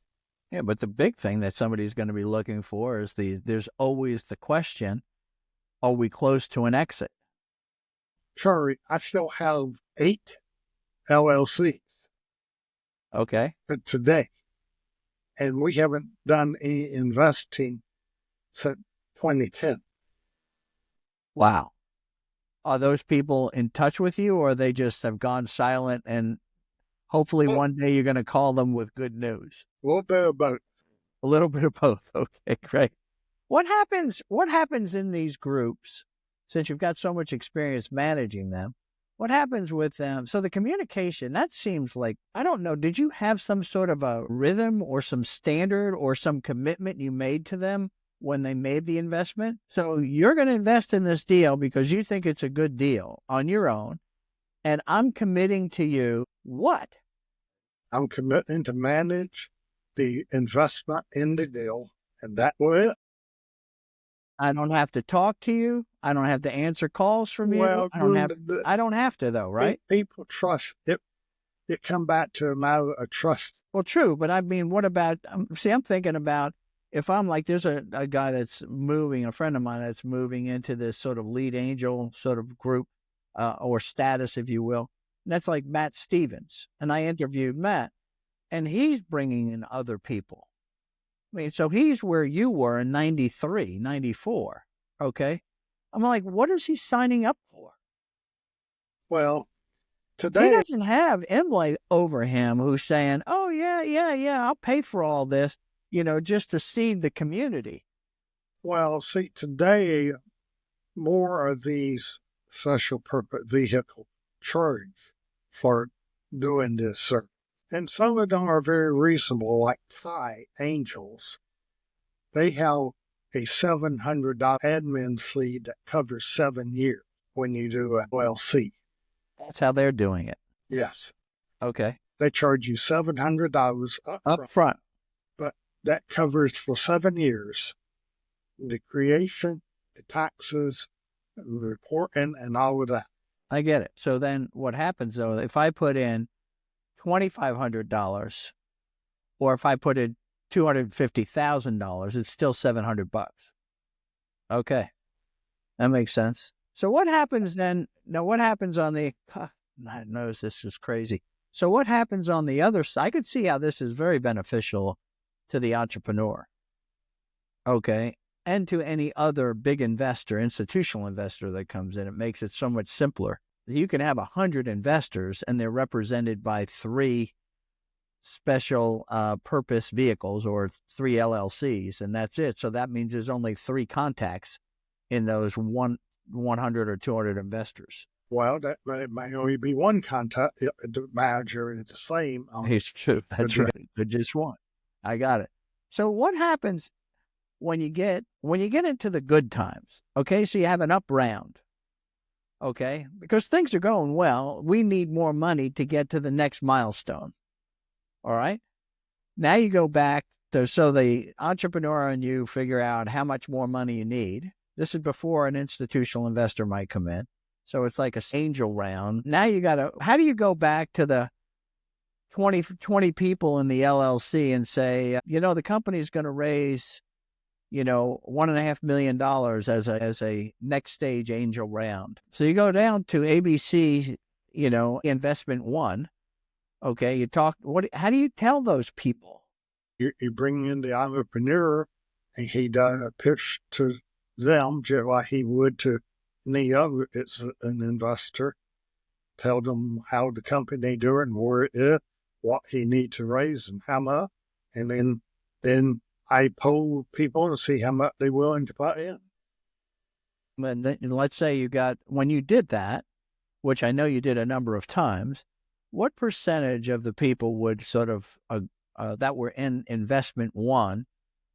Yeah, but the big thing that somebody's going to be looking for is there's always the question, are we close to an exit? Charlie, I still have 8 LLCs. Okay. Today. And we haven't done any investing since 2010. Wow. Are those people in touch with you, or they just have gone silent, and hopefully one day you're going to call them with good news? A little bit of both. A little bit of both. Okay, great. What happens in these groups, since you've got so much experience managing them? What happens with them? So the communication, that seems like, I don't know, did you have some sort of a rhythm or some standard or some commitment you made to them when they made the investment? So you're going to invest in this deal because you think it's a good deal on your own, and I'm committing to you what? I'm committing to manage the investment in the deal, and that was it. I don't have to talk to you. I don't have to answer calls from you. Well, I don't have to, though, right? People trust it. It come back to a matter of trust. Well, true, but I mean, what about? I'm thinking about if I'm like, there's a guy that's moving, a friend of mine that's moving into this sort of lead angel sort of group or status, if you will. And that's like Matt Stevens, and I interviewed Matt, and he's bringing in other people. I mean, so he's where you were in 93, 94. Okay. I'm like, what is he signing up for? Well, He today, doesn't have Emily over him who's saying, oh, yeah, I'll pay for all this, just to seed the community. well, see, today, more of these special purpose vehicle charge for doing this service. And some of them are very reasonable, like Thai Angels. They have a $700 admin fee that covers 7 years when you do a LLC. That's how they're doing it. Yes. Okay. They charge you $700 Up front. but that covers for 7 years the creation, the taxes, the reporting, and all of that. I get it. So then what happens, though, if I put in $2,500 or if I put in $250,000, it's still $700. Okay. That makes sense. So what happens then? Now, what happens on the, I know this is crazy. So what happens on the other side? I could see how this is very beneficial to the entrepreneur. Okay. And to any other big investor, institutional investor that comes in. It makes it so much simpler. you can have 100 investors and they're represented by 3 special purpose vehicles or 3 LLCs, and that's it. So that means there's only 3 contacts in those 100 or 200 investors. Well, that might only be one contact. The manager is the same. It's true. That's right. But just one. I got it. So what happens when you get into the good times? Okay, so you have an up round. Okay, because things are going well. We need more money to get to the next milestone. All right. Now you go back so the entrepreneur and you figure out how much more money you need. This is before an institutional investor might come in. So it's like an angel round. Now how do you go back to the 20 people in the LLC and say, the company's going to raise, $1.5 million as a next stage angel round. So you go down to ABC, investment 1. Okay, how do you tell those people? You bring in the entrepreneur and he does a pitch to them just like he would to any other. It's an investor. Tell them how the company doing, where it is, what he needs to raise and how much. And then I poll people and see how much they're willing to put in. And let's say when you did that, which I know you did a number of times, what percentage of the people would sort of that were in investment 1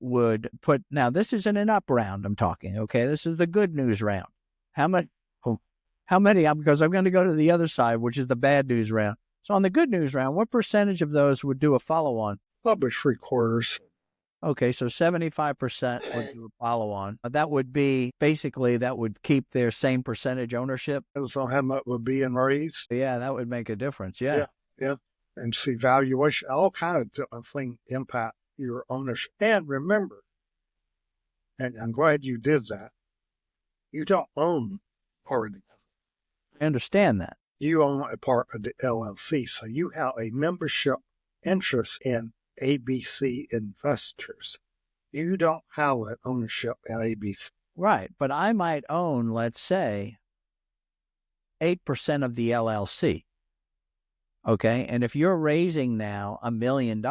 would put? Now this isn't an up round I'm talking. Okay, this is the good news round. How many? Because I'm going to go to the other side, which is the bad news round. So on the good news round, what percentage of those would do a follow on? Probably 3/4. Okay, so 75% would do a follow on. That would be basically that would keep their same percentage ownership. So how much would be in raised? Yeah, that would make a difference. Yeah. And see valuation, all kind of different things impact your ownership. And remember, and I'm glad you did that, you don't own part of it. I understand that. You own a part of the LLC, so you have a membership interest in ABC investors. You don't have that ownership in ABC. Right, but I might own, let's say, 8% of the LLC. Okay, and if you're raising now $1 million,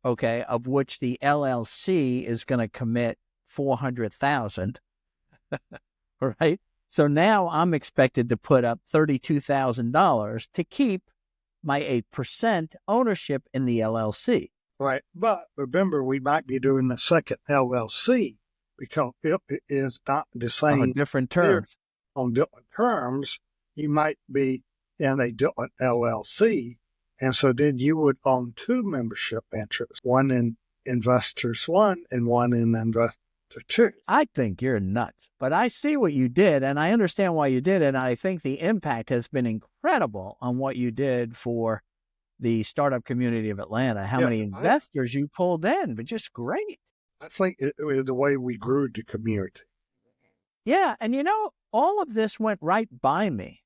okay, of which the LLC is going to commit $400,000, right? So now I'm expected to put up $32,000 to keep my 8% ownership in the LLC. Right, but remember, we might be doing the second LLC because it is not the same. On different terms. On different terms, you might be in a different LLC, and so then you would own 2 membership interests, one in Investors 1 and one in Investor 2. I think you're nuts, but I see what you did, and I understand why you did it, and I think the impact has been incredible on what you did for the startup community of Atlanta, how many investors you pulled in, but just great. I think it was the way we grew the community. Yeah, and all of this went right by me.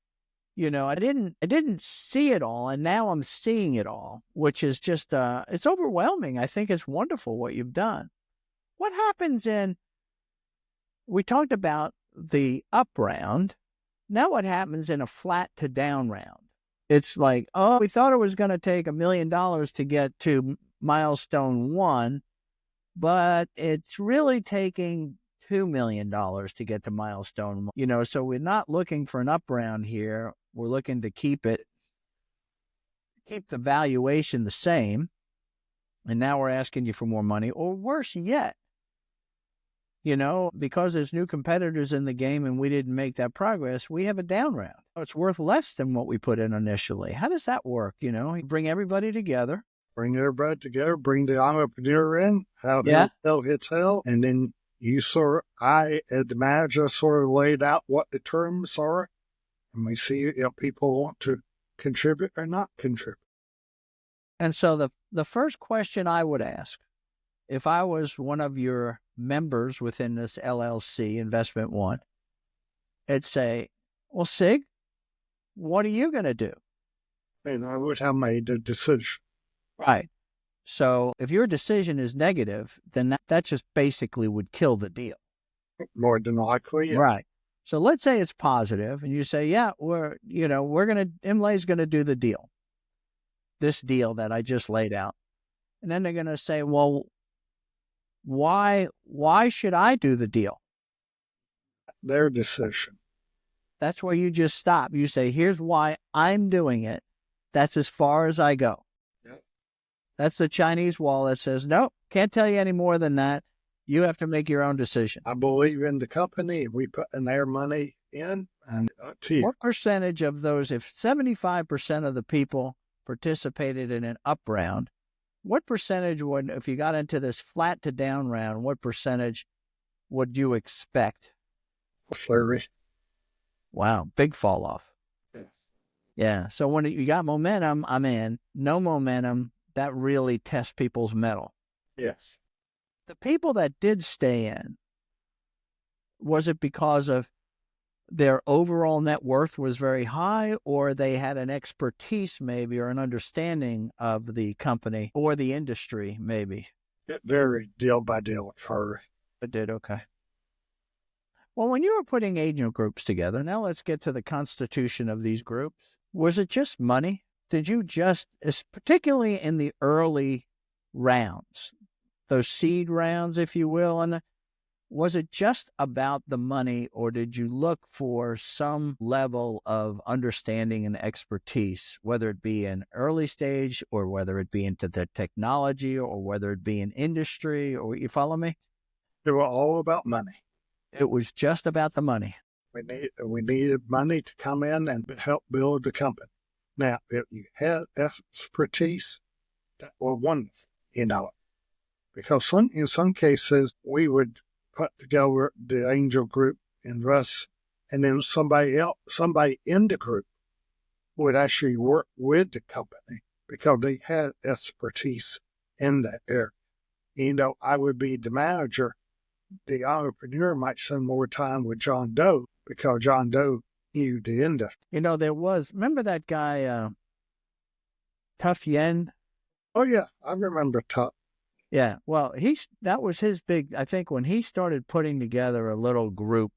I didn't see it all, and now I'm seeing it all, which is just, it's overwhelming. I think it's wonderful what you've done. What happens we talked about the up round. Now what happens in a flat to down round? It's like, we thought it was going to take $1 million to get to milestone 1, but it's really taking $2 million to get to milestone 1. So we're not looking for an up round here. We're looking to keep the valuation the same. And now we're asking you for more money, or worse yet, because there's new competitors in the game and we didn't make that progress, we have a down round. It's worth less than what we put in initially. How does that work? You bring everybody together. Bring the entrepreneur in, how it's held, and then I, as the manager, sort of laid out what the terms are, and we see if people want to contribute or not contribute. And so the first question I would ask, if I was one of your members within this LLC, Investment 1, it'd say, well, Sig, what are you going to do? And I would have made a decision. Right. So if your decision is negative, then that just basically would kill the deal. More than likely, yeah. Right. So let's say it's positive and you say, yeah, Imlay's going to do the deal, this deal that I just laid out. And then they're going to say, well, why should I do the deal? Their decision. That's where you just stop. You say, here's why I'm doing it. That's as far as I go. Yep. That's the Chinese wall that says, nope, can't tell you any more than that. You have to make your own decision. I believe in the company. We put in their money in, and up to you. What percentage of those, if 75% of the people participated in an up round, what percentage would, if you got into this flat to down round, what percentage would you expect? 30. Wow, big fall off. Yes. Yeah, so when you got momentum, I'm in. No momentum, that really tests people's mettle. Yes. The people that did stay in, was it because of their overall net worth was very high, or they had an expertise maybe, or an understanding of the company or the industry maybe? It varied deal by deal with her. It did, okay. Well, when you were putting agent groups together, now let's get to the constitution of these groups. Was it just money? Did you just, particularly in the early rounds, those seed rounds, if you will, and was it just about the money, or did you look for some level of understanding and expertise, whether it be in early stage or whether it be into the technology or whether it be in industry, or you follow me? They were all about money. It was just about the money. We needed money to come in and help build the company. Now, if you had expertise, that was wonderful, because in some cases we would put together the angel group, invest, and then somebody in the group would actually work with the company because they had expertise in that area. I would be the manager. The entrepreneur might spend more time with John Doe because John Doe knew the industry. Remember that guy, Tough Yen? Oh, yeah, I remember Tough. Yeah, well, that was his big, I think when he started putting together a little group,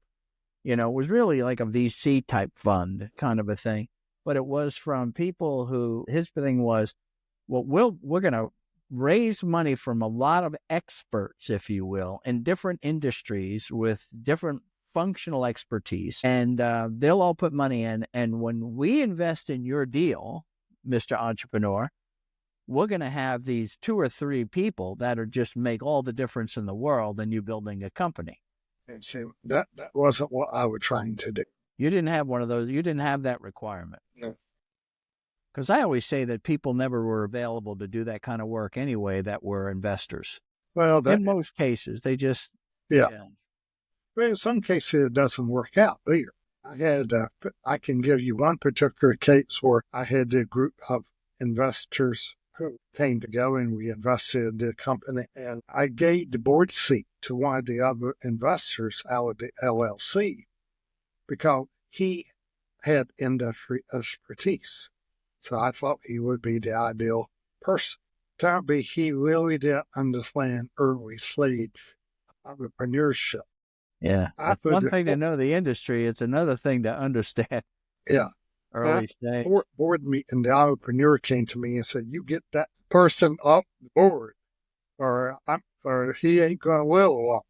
it was really like a VC type fund kind of a thing. But it was from people who, his thing was, well, we're going to raise money from a lot of experts, if you will, in different industries with different functional expertise, and they'll all put money in. And when we invest in your deal, Mr. Entrepreneur, we're going to have these 2 or 3 people that are just make all the difference in the world in you building a company. And see, that wasn't what I was trying to do. You didn't have one of those. You didn't have that requirement. No. Because I always say that people never were available to do that kind of work anyway that were investors. Well, in most cases, they just... Yeah. But in some cases, it doesn't work out either. I can give you one particular case where I had a group of investors who came together and we invested in the company, and I gave the board seat to one of the other investors out of the LLC because he had industry expertise. So I thought he would be the ideal person. Turned out he really didn't understand early stage entrepreneurship. Yeah, it's one thing to know the industry. It's another thing to understand. Yeah. Early stage. Board meeting, the entrepreneur came to me and said, "You get that person off the board, or he ain't gonna live long."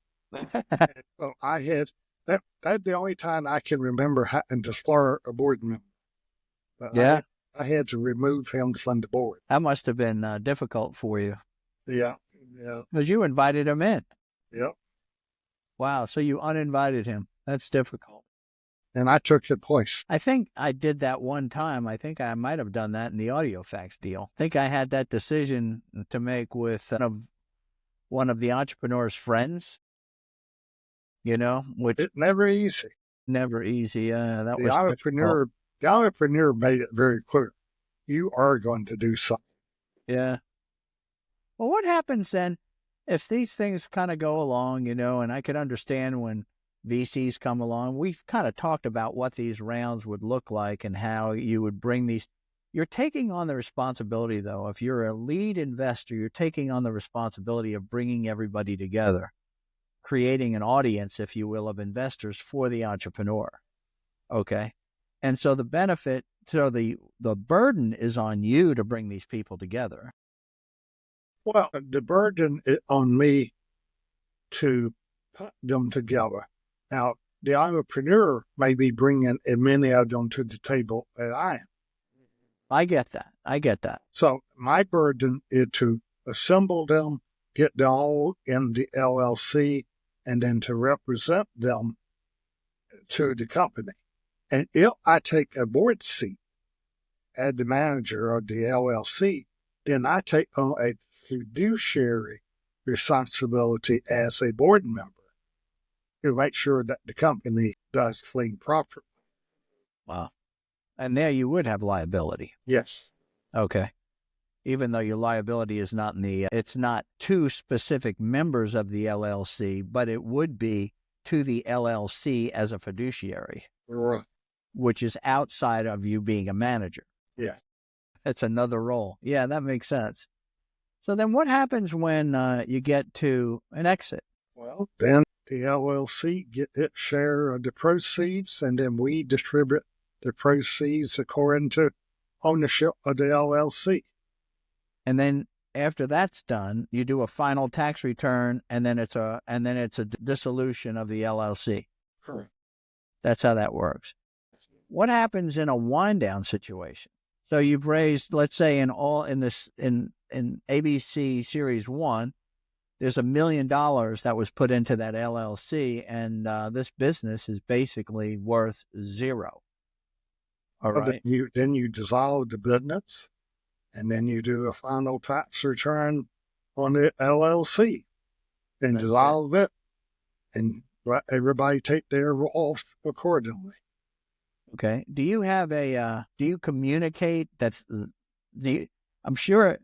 So I had that's the only time I can remember having to fire a board member. But yeah, I had to remove him from the board. That must have been difficult for you. Yeah. Because you invited him in. Yep. Wow, so you uninvited him. That's difficult. And I took his place. I think I did that one time. I think I might have done that in the AudioFax deal. I think I had that decision to make with one of the entrepreneur's friends, which... It's never easy. Never easy. The entrepreneur made it very clear. You are going to do something. Yeah. Well, what happens then if these things kind of go along, and I could understand when VCs come along. We've kind of talked about what these rounds would look like and how you would bring these. You're taking on the responsibility, though. If you're a lead investor, you're taking on the responsibility of bringing everybody together. creating an audience, if you will, of investors for the entrepreneur. Okay. And so the burden is on you to bring these people together. Well, the burden is on me to put them together. Now, the entrepreneur may be bringing as many of them to the table as I am. I get that. So my burden is to assemble them, get them all in the LLC, and then to represent them to the company. And if I take a board seat as the manager of the LLC, then I take on a fiduciary responsibility as a board member to make sure that the company does things properly. Wow. And there you would have liability. Yes. Okay. Even though your liability is not it's not to specific members of the LLC, but it would be to the LLC as a fiduciary. Right. Which is outside of you being a manager. Yeah. That's another role. Yeah, that makes sense. So then what happens when you get to an exit? Well, then the LLC get its share of the proceeds, and then we distribute the proceeds according to ownership of the LLC. And then after that's done, you do a final tax return, and then it's a dissolution of the LLC. Correct. That's how that works. What happens in a wind down situation? So you've raised, let's say, in ABC Series 1, there's $1 million that was put into that LLC, and this business is basically worth zero. All right. Then you dissolve the business, and then you do a final tax return on the LLC, and dissolve it, and everybody take their roles accordingly. Okay. Do you have do you communicate I'm sure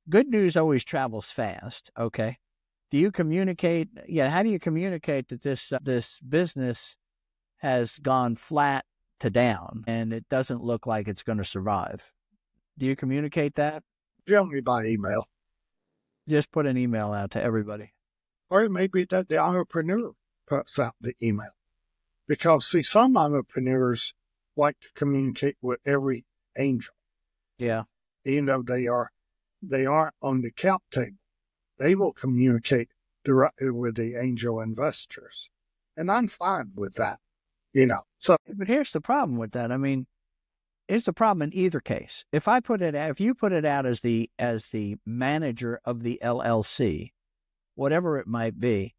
good news always travels fast. Okay. Do you communicate? Yeah. How do you communicate that this business has gone flat to down and it doesn't look like it's going to survive? Do you communicate that? Generally by email. Just put an email out to everybody. Or it may be that the entrepreneur puts out the email. Because, see, some entrepreneurs like to communicate with every angel. Yeah. Even though they aren't on the cap table. They will communicate directly with the angel investors. And I'm fine with that, So, but here's the problem with that. I mean, it's the problem in either case. If you put it out as the manager of the LLC, whatever it might be,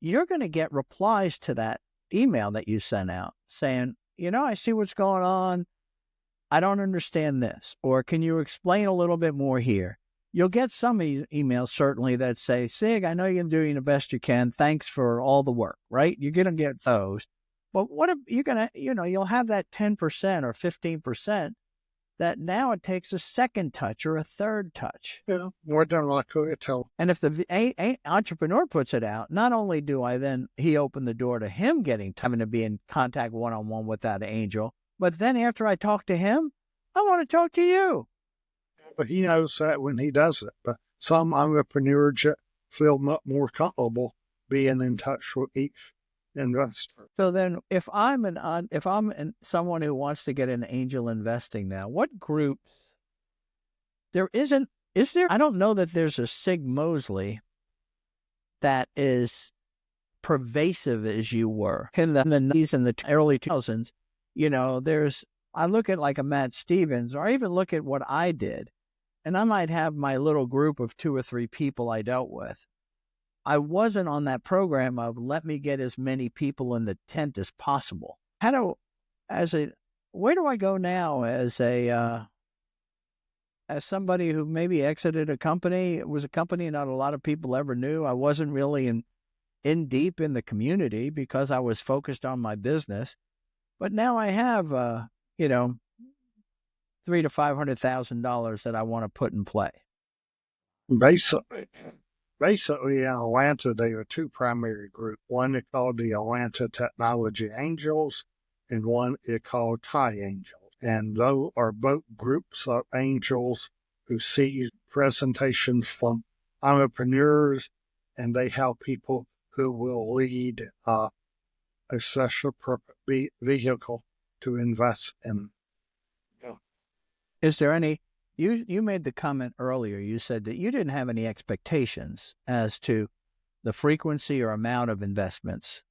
you're going to get replies to that email that you sent out saying, I see what's going on. I don't understand this. Or can you explain a little bit more here? You'll get some emails certainly that say, Sig, I know you're doing the best you can. Thanks for all the work, right? You're going to get those. But what if you're going to, you'll have that 10% or 15% that now it takes a second touch or a third touch. Yeah, more than likely tell. And if the entrepreneur puts it out, not only do he open the door to him having to be in contact one-on-one with that angel, but then after I talk to him, I want to talk to you. But he knows that when he does it. But some entrepreneurs feel much more comfortable being in touch with each investor. So then if I'm someone who wants to get into angel investing now, what groups is there? I don't know that there's a Sig Mosley that is pervasive as you were in the 90s and the early 2000s. I look at like a Matt Stevens, or I even look at what I did, and I might have my little group of 2 or 3 people I dealt with. I wasn't on that program of let me get as many people in the tent as possible. Where do I go now as somebody who maybe exited a company? It was a company not a lot of people ever knew. I wasn't really in deep in the community because I was focused on my business. But now I have, $300,000 to $500,000 that I want to put in play. Basically, in Atlanta, there are 2 primary groups. One is called the Atlanta Technology Angels, and one is called Thai Angels. And those are both groups of angels who see presentations from entrepreneurs, and they help people who will lead a special purpose vehicle to invest in. Is there any, you made the comment earlier, you said that you didn't have any expectations as to the frequency or amount of investments,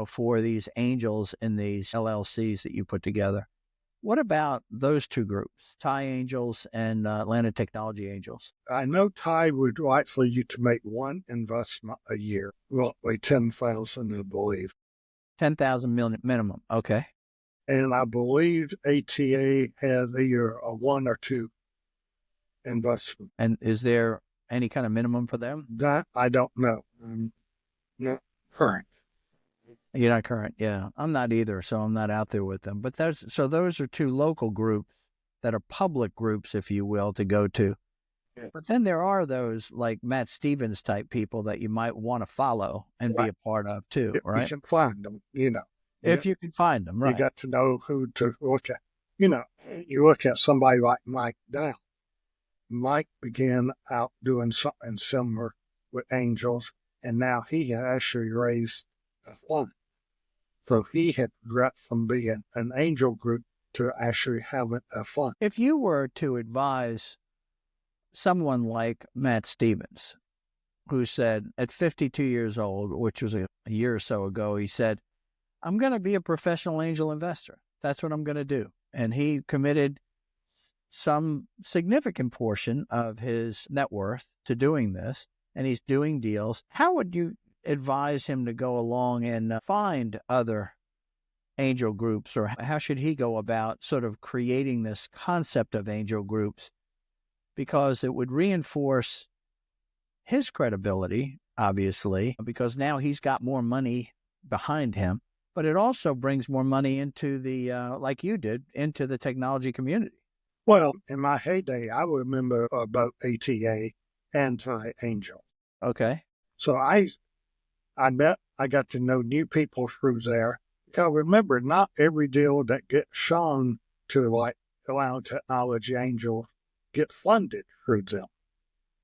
for these angels in these LLCs that you put together. What about those two groups, Thai Angels and Atlanta Technology Angels? I know Thai would like for you to make one investment a year, roughly 10,000, I believe. 10,000 minimum. Okay. And I believe ATA has either a one or two investment. And is there any kind of minimum for them? That I don't know. I'm not current. You're not current, yeah. I'm not either, so I'm not out there with them. But those are two local groups that are public groups, if you will, to go to. Yeah. But then there are those like Matt Stevens type people that you might want to follow and be a part of too, If right? you can find them, If you can find them, right? You got to know who to look at. You look at somebody like Mike Dow. Mike began out doing something similar with angels, and now he had actually raised a fund. So he had progressed from being an angel group to actually having a fund. If you were to advise someone like Matt Stevens, who said at 52 years old, which was a year or so ago, he said, I'm going to be a professional angel investor. That's what I'm going to do. And he committed some significant portion of his net worth to doing this, and he's doing deals. How would you advise him to go along and find other angel groups, or how should he go about sort of creating this concept of angel groups? Because it would reinforce his credibility, obviously, because now he's got more money behind him, but it also brings more money into the, like you did, into the technology community. Well, in my heyday, I remember about ATA and Thai Angel. Okay. So I got to know new people through there. Because remember, not every deal that gets shown to like Atlanta Technology Angel gets funded through them.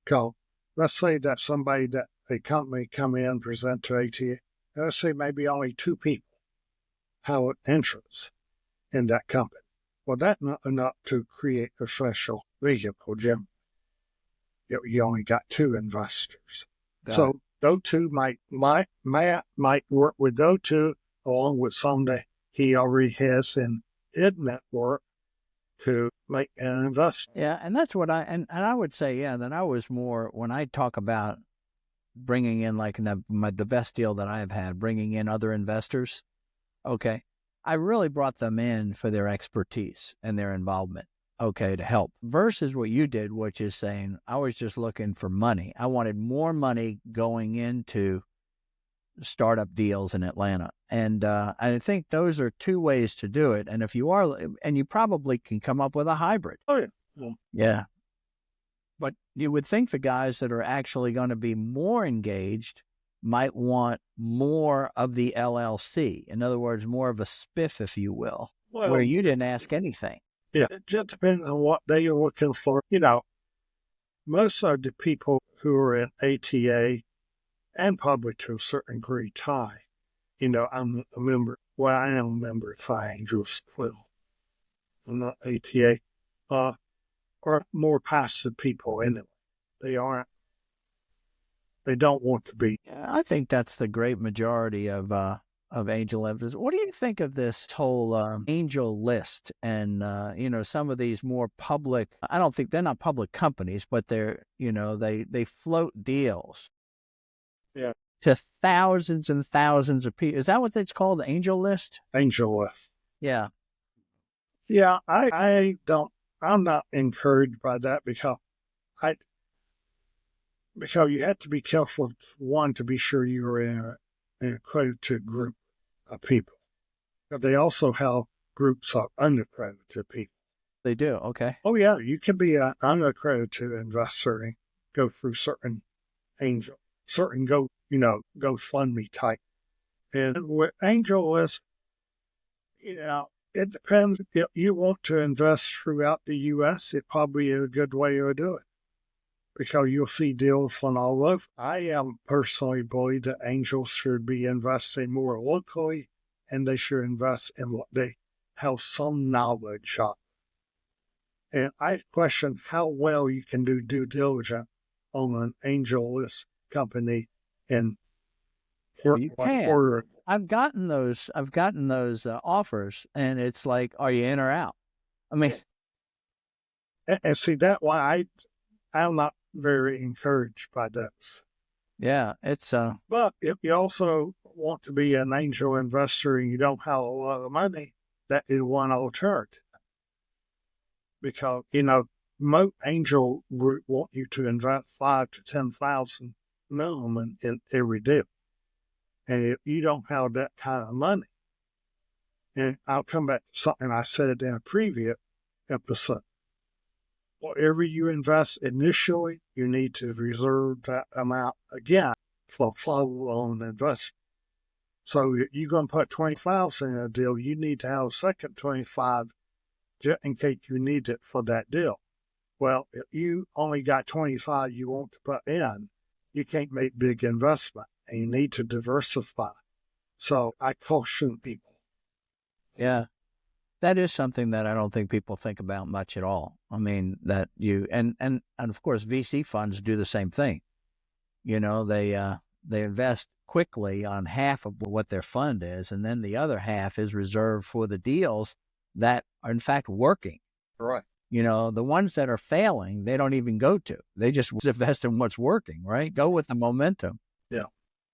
Because let's say that a company come in, present to ATA, let's say maybe only two people have an interest in that company. Well, that's not enough to create a special vehicle, Jim. You only got two investors. So those two might work with those two along with some that he already has in his network to make an investment. Yeah, and that's what and I would say, yeah, that I was more, when I talk about bringing in like the best deal that I have had, bringing in other investors, okay, I really brought them in for their expertise and their involvement, okay, to help, versus what you did, which is saying I was just looking for money. I wanted more money going into startup deals in Atlanta. And I think those are two ways to do it. And if you are, and you probably can come up with a hybrid. Oh, yeah. Yeah. But you would think the guys that are actually going to be more engaged might want more of the LLC. In other words, more of a spiff, if you will, where you didn't ask anything. Yeah, it just depends on what they are looking for. Most of the people who are in ATA and probably to a certain degree Thai, I'm a member, well, I am a member of Thai Angels Club. I'm not ATA, are more passive people anyway. They don't want to be. Yeah, I think that's the great majority of angel investors. What do you think of this whole angel list and, some of these more public, I don't think they're not public companies, but they're, they float deals. Yeah. To thousands and thousands of people. Is that what it's called? The angel list? Angel list. Yeah. Yeah, I'm not encouraged by that because you have to be careful, one, to be sure you're in an accredited group of people. But they also have groups of unaccredited people. They do, okay. Oh, yeah, you can be an unaccredited investor and go through certain GoFundMe type. And with angel list, it depends. If you want to invest throughout the U.S., it probably is a good way to do it. because you'll see deals from all over. I am personally believe that angels should be investing more locally, and they should invest in what they have some knowledge of. And I question how well you can do due diligence on an angel list company in You can. Oregon. I've gotten those offers, and it's like, are you in or out? I mean, And see, that's why I'm not very encouraged by those. yeah, it's But if you also want to be an angel investor and you don't have a lot of money, that is one alternative. Because, most angel group want you to invest 5 to 10,000 minimum in every deal. And if you don't have that kind of money, and I'll come back to something I said in a previous episode. Whatever you invest initially, you need to reserve that amount again for follow-on investment. So if you're going to put 20,000 in a deal, you need to have a second 25 just in case you need it for that deal. Well, if you only got 25 you want to put in, you can't make big investment, and you need to diversify. So I caution people. yeah. That is something that I don't think people think about much at all. I mean, that you and of course VC funds do the same thing. They invest quickly on half of what their fund is, and then the other half is reserved for the deals that are in fact working. Right. The ones that are failing, they don't even go to. They just invest in what's working, right? Go with the momentum. Yeah.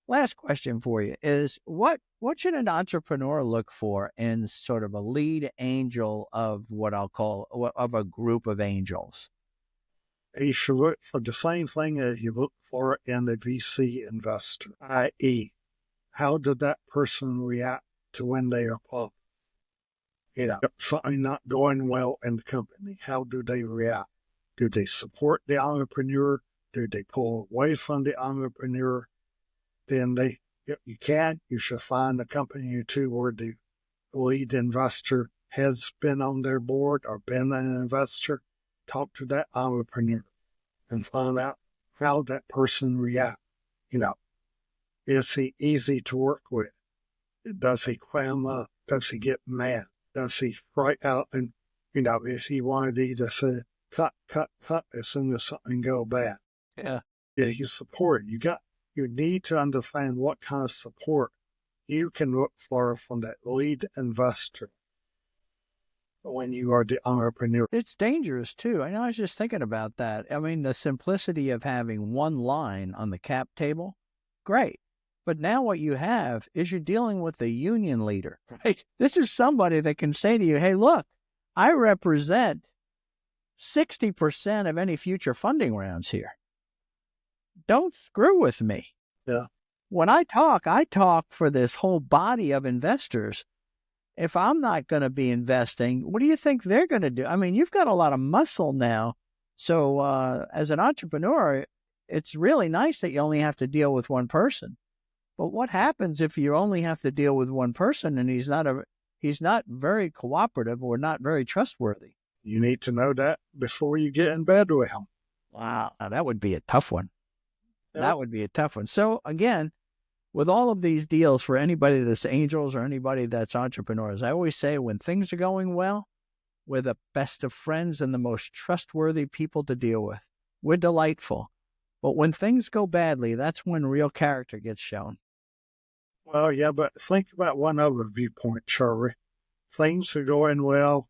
Last question for you is what should an entrepreneur look for in sort of a lead angel of what I'll call of a group of angels? You should look for the same thing as you look for in the VC investor, i.e., how did that person react to when they are public? If something not going well in the company, how do they react? Do they support the entrepreneur? Do they pull away from the entrepreneur? Then if you should find a company or two where the lead investor has been on their board or been an investor. Talk to that entrepreneur and find out how that person reacts. Is he easy to work with? Does he clam up? Does he get mad? Does he fright out? And, is he one of these that say, cut as soon as something goes bad? Yeah. Yeah, you support. You need to understand what kind of support you can look for from that lead investor when you are the entrepreneur. It's dangerous too. I was just thinking about that. I mean, the simplicity of having one line on the cap table, great. But now what you have is you're dealing with the union leader, right? This is somebody that can say to you, hey, look, I represent 60% of any future funding rounds here. Don't screw with me. Yeah. When I talk for this whole body of investors. If I'm not going to be investing, what do you think they're going to do? I mean, you've got a lot of muscle now. So as an entrepreneur, it's really nice that you only have to deal with one person. But what happens if you only have to deal with one person and he's not very cooperative or not very trustworthy? You need to know that before you get in bed with him. Wow, now that would be a tough one. Yep. That would be a tough one. So again, with all of these deals for anybody that's angels or anybody that's entrepreneurs, I always say when things are going well, we're the best of friends and the most trustworthy people to deal with. We're delightful. But when things go badly, that's when real character gets shown. Well, yeah, but think about one other viewpoint, Charlie. Things are going well,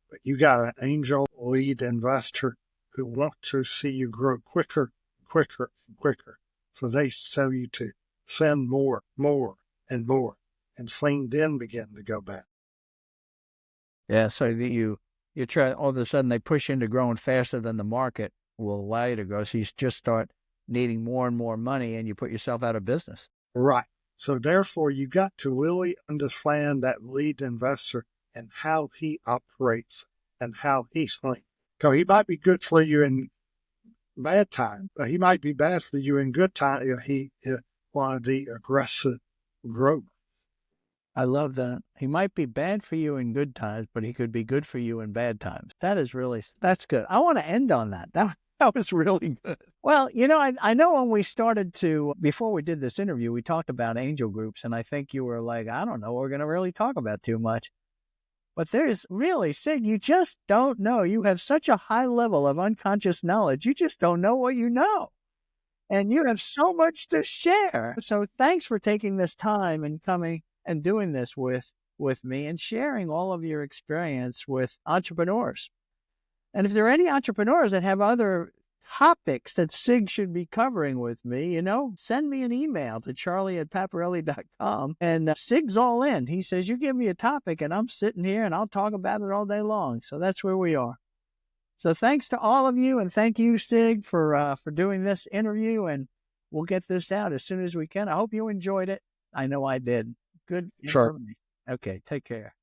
but you got an angel lead investor who wants to see you grow quicker. So they tell you to send more, and more, and things then begin to go bad. Yeah, so that you try, all of a sudden they push into growing faster than the market will allow you to grow. So you just start needing more and more money and you put yourself out of business. Right. So therefore, you got to really understand that lead investor and how he operates and how he thinks. Because he might be good for you in bad time, but he might be bad for you in good time if he is one of the aggressive growers. I love that. He might be bad for you in good times, but he could be good for you in bad times. That's good. I want to end on that. That was really good. Well, I know when we started before we did this interview, we talked about angel groups, and I think you were like, I don't know, we're going to really talk about too much. But there's really, Sig, you just don't know. You have such a high level of unconscious knowledge. You just don't know what you know. And you have so much to share. So thanks for taking this time and coming and doing this with me and sharing all of your experience with entrepreneurs. And if there are any entrepreneurs that have other topics that Sig should be covering with me, send me an email to charlie@paparelli.com. And Sig's all in. He says, you give me a topic and I'm sitting here and I'll talk about it all day long. So that's where we are. So thanks to all of you. And thank you, Sig, for doing this interview. And we'll get this out as soon as we can. I hope you enjoyed it. I know I did. Good. Sure. Okay. Take care.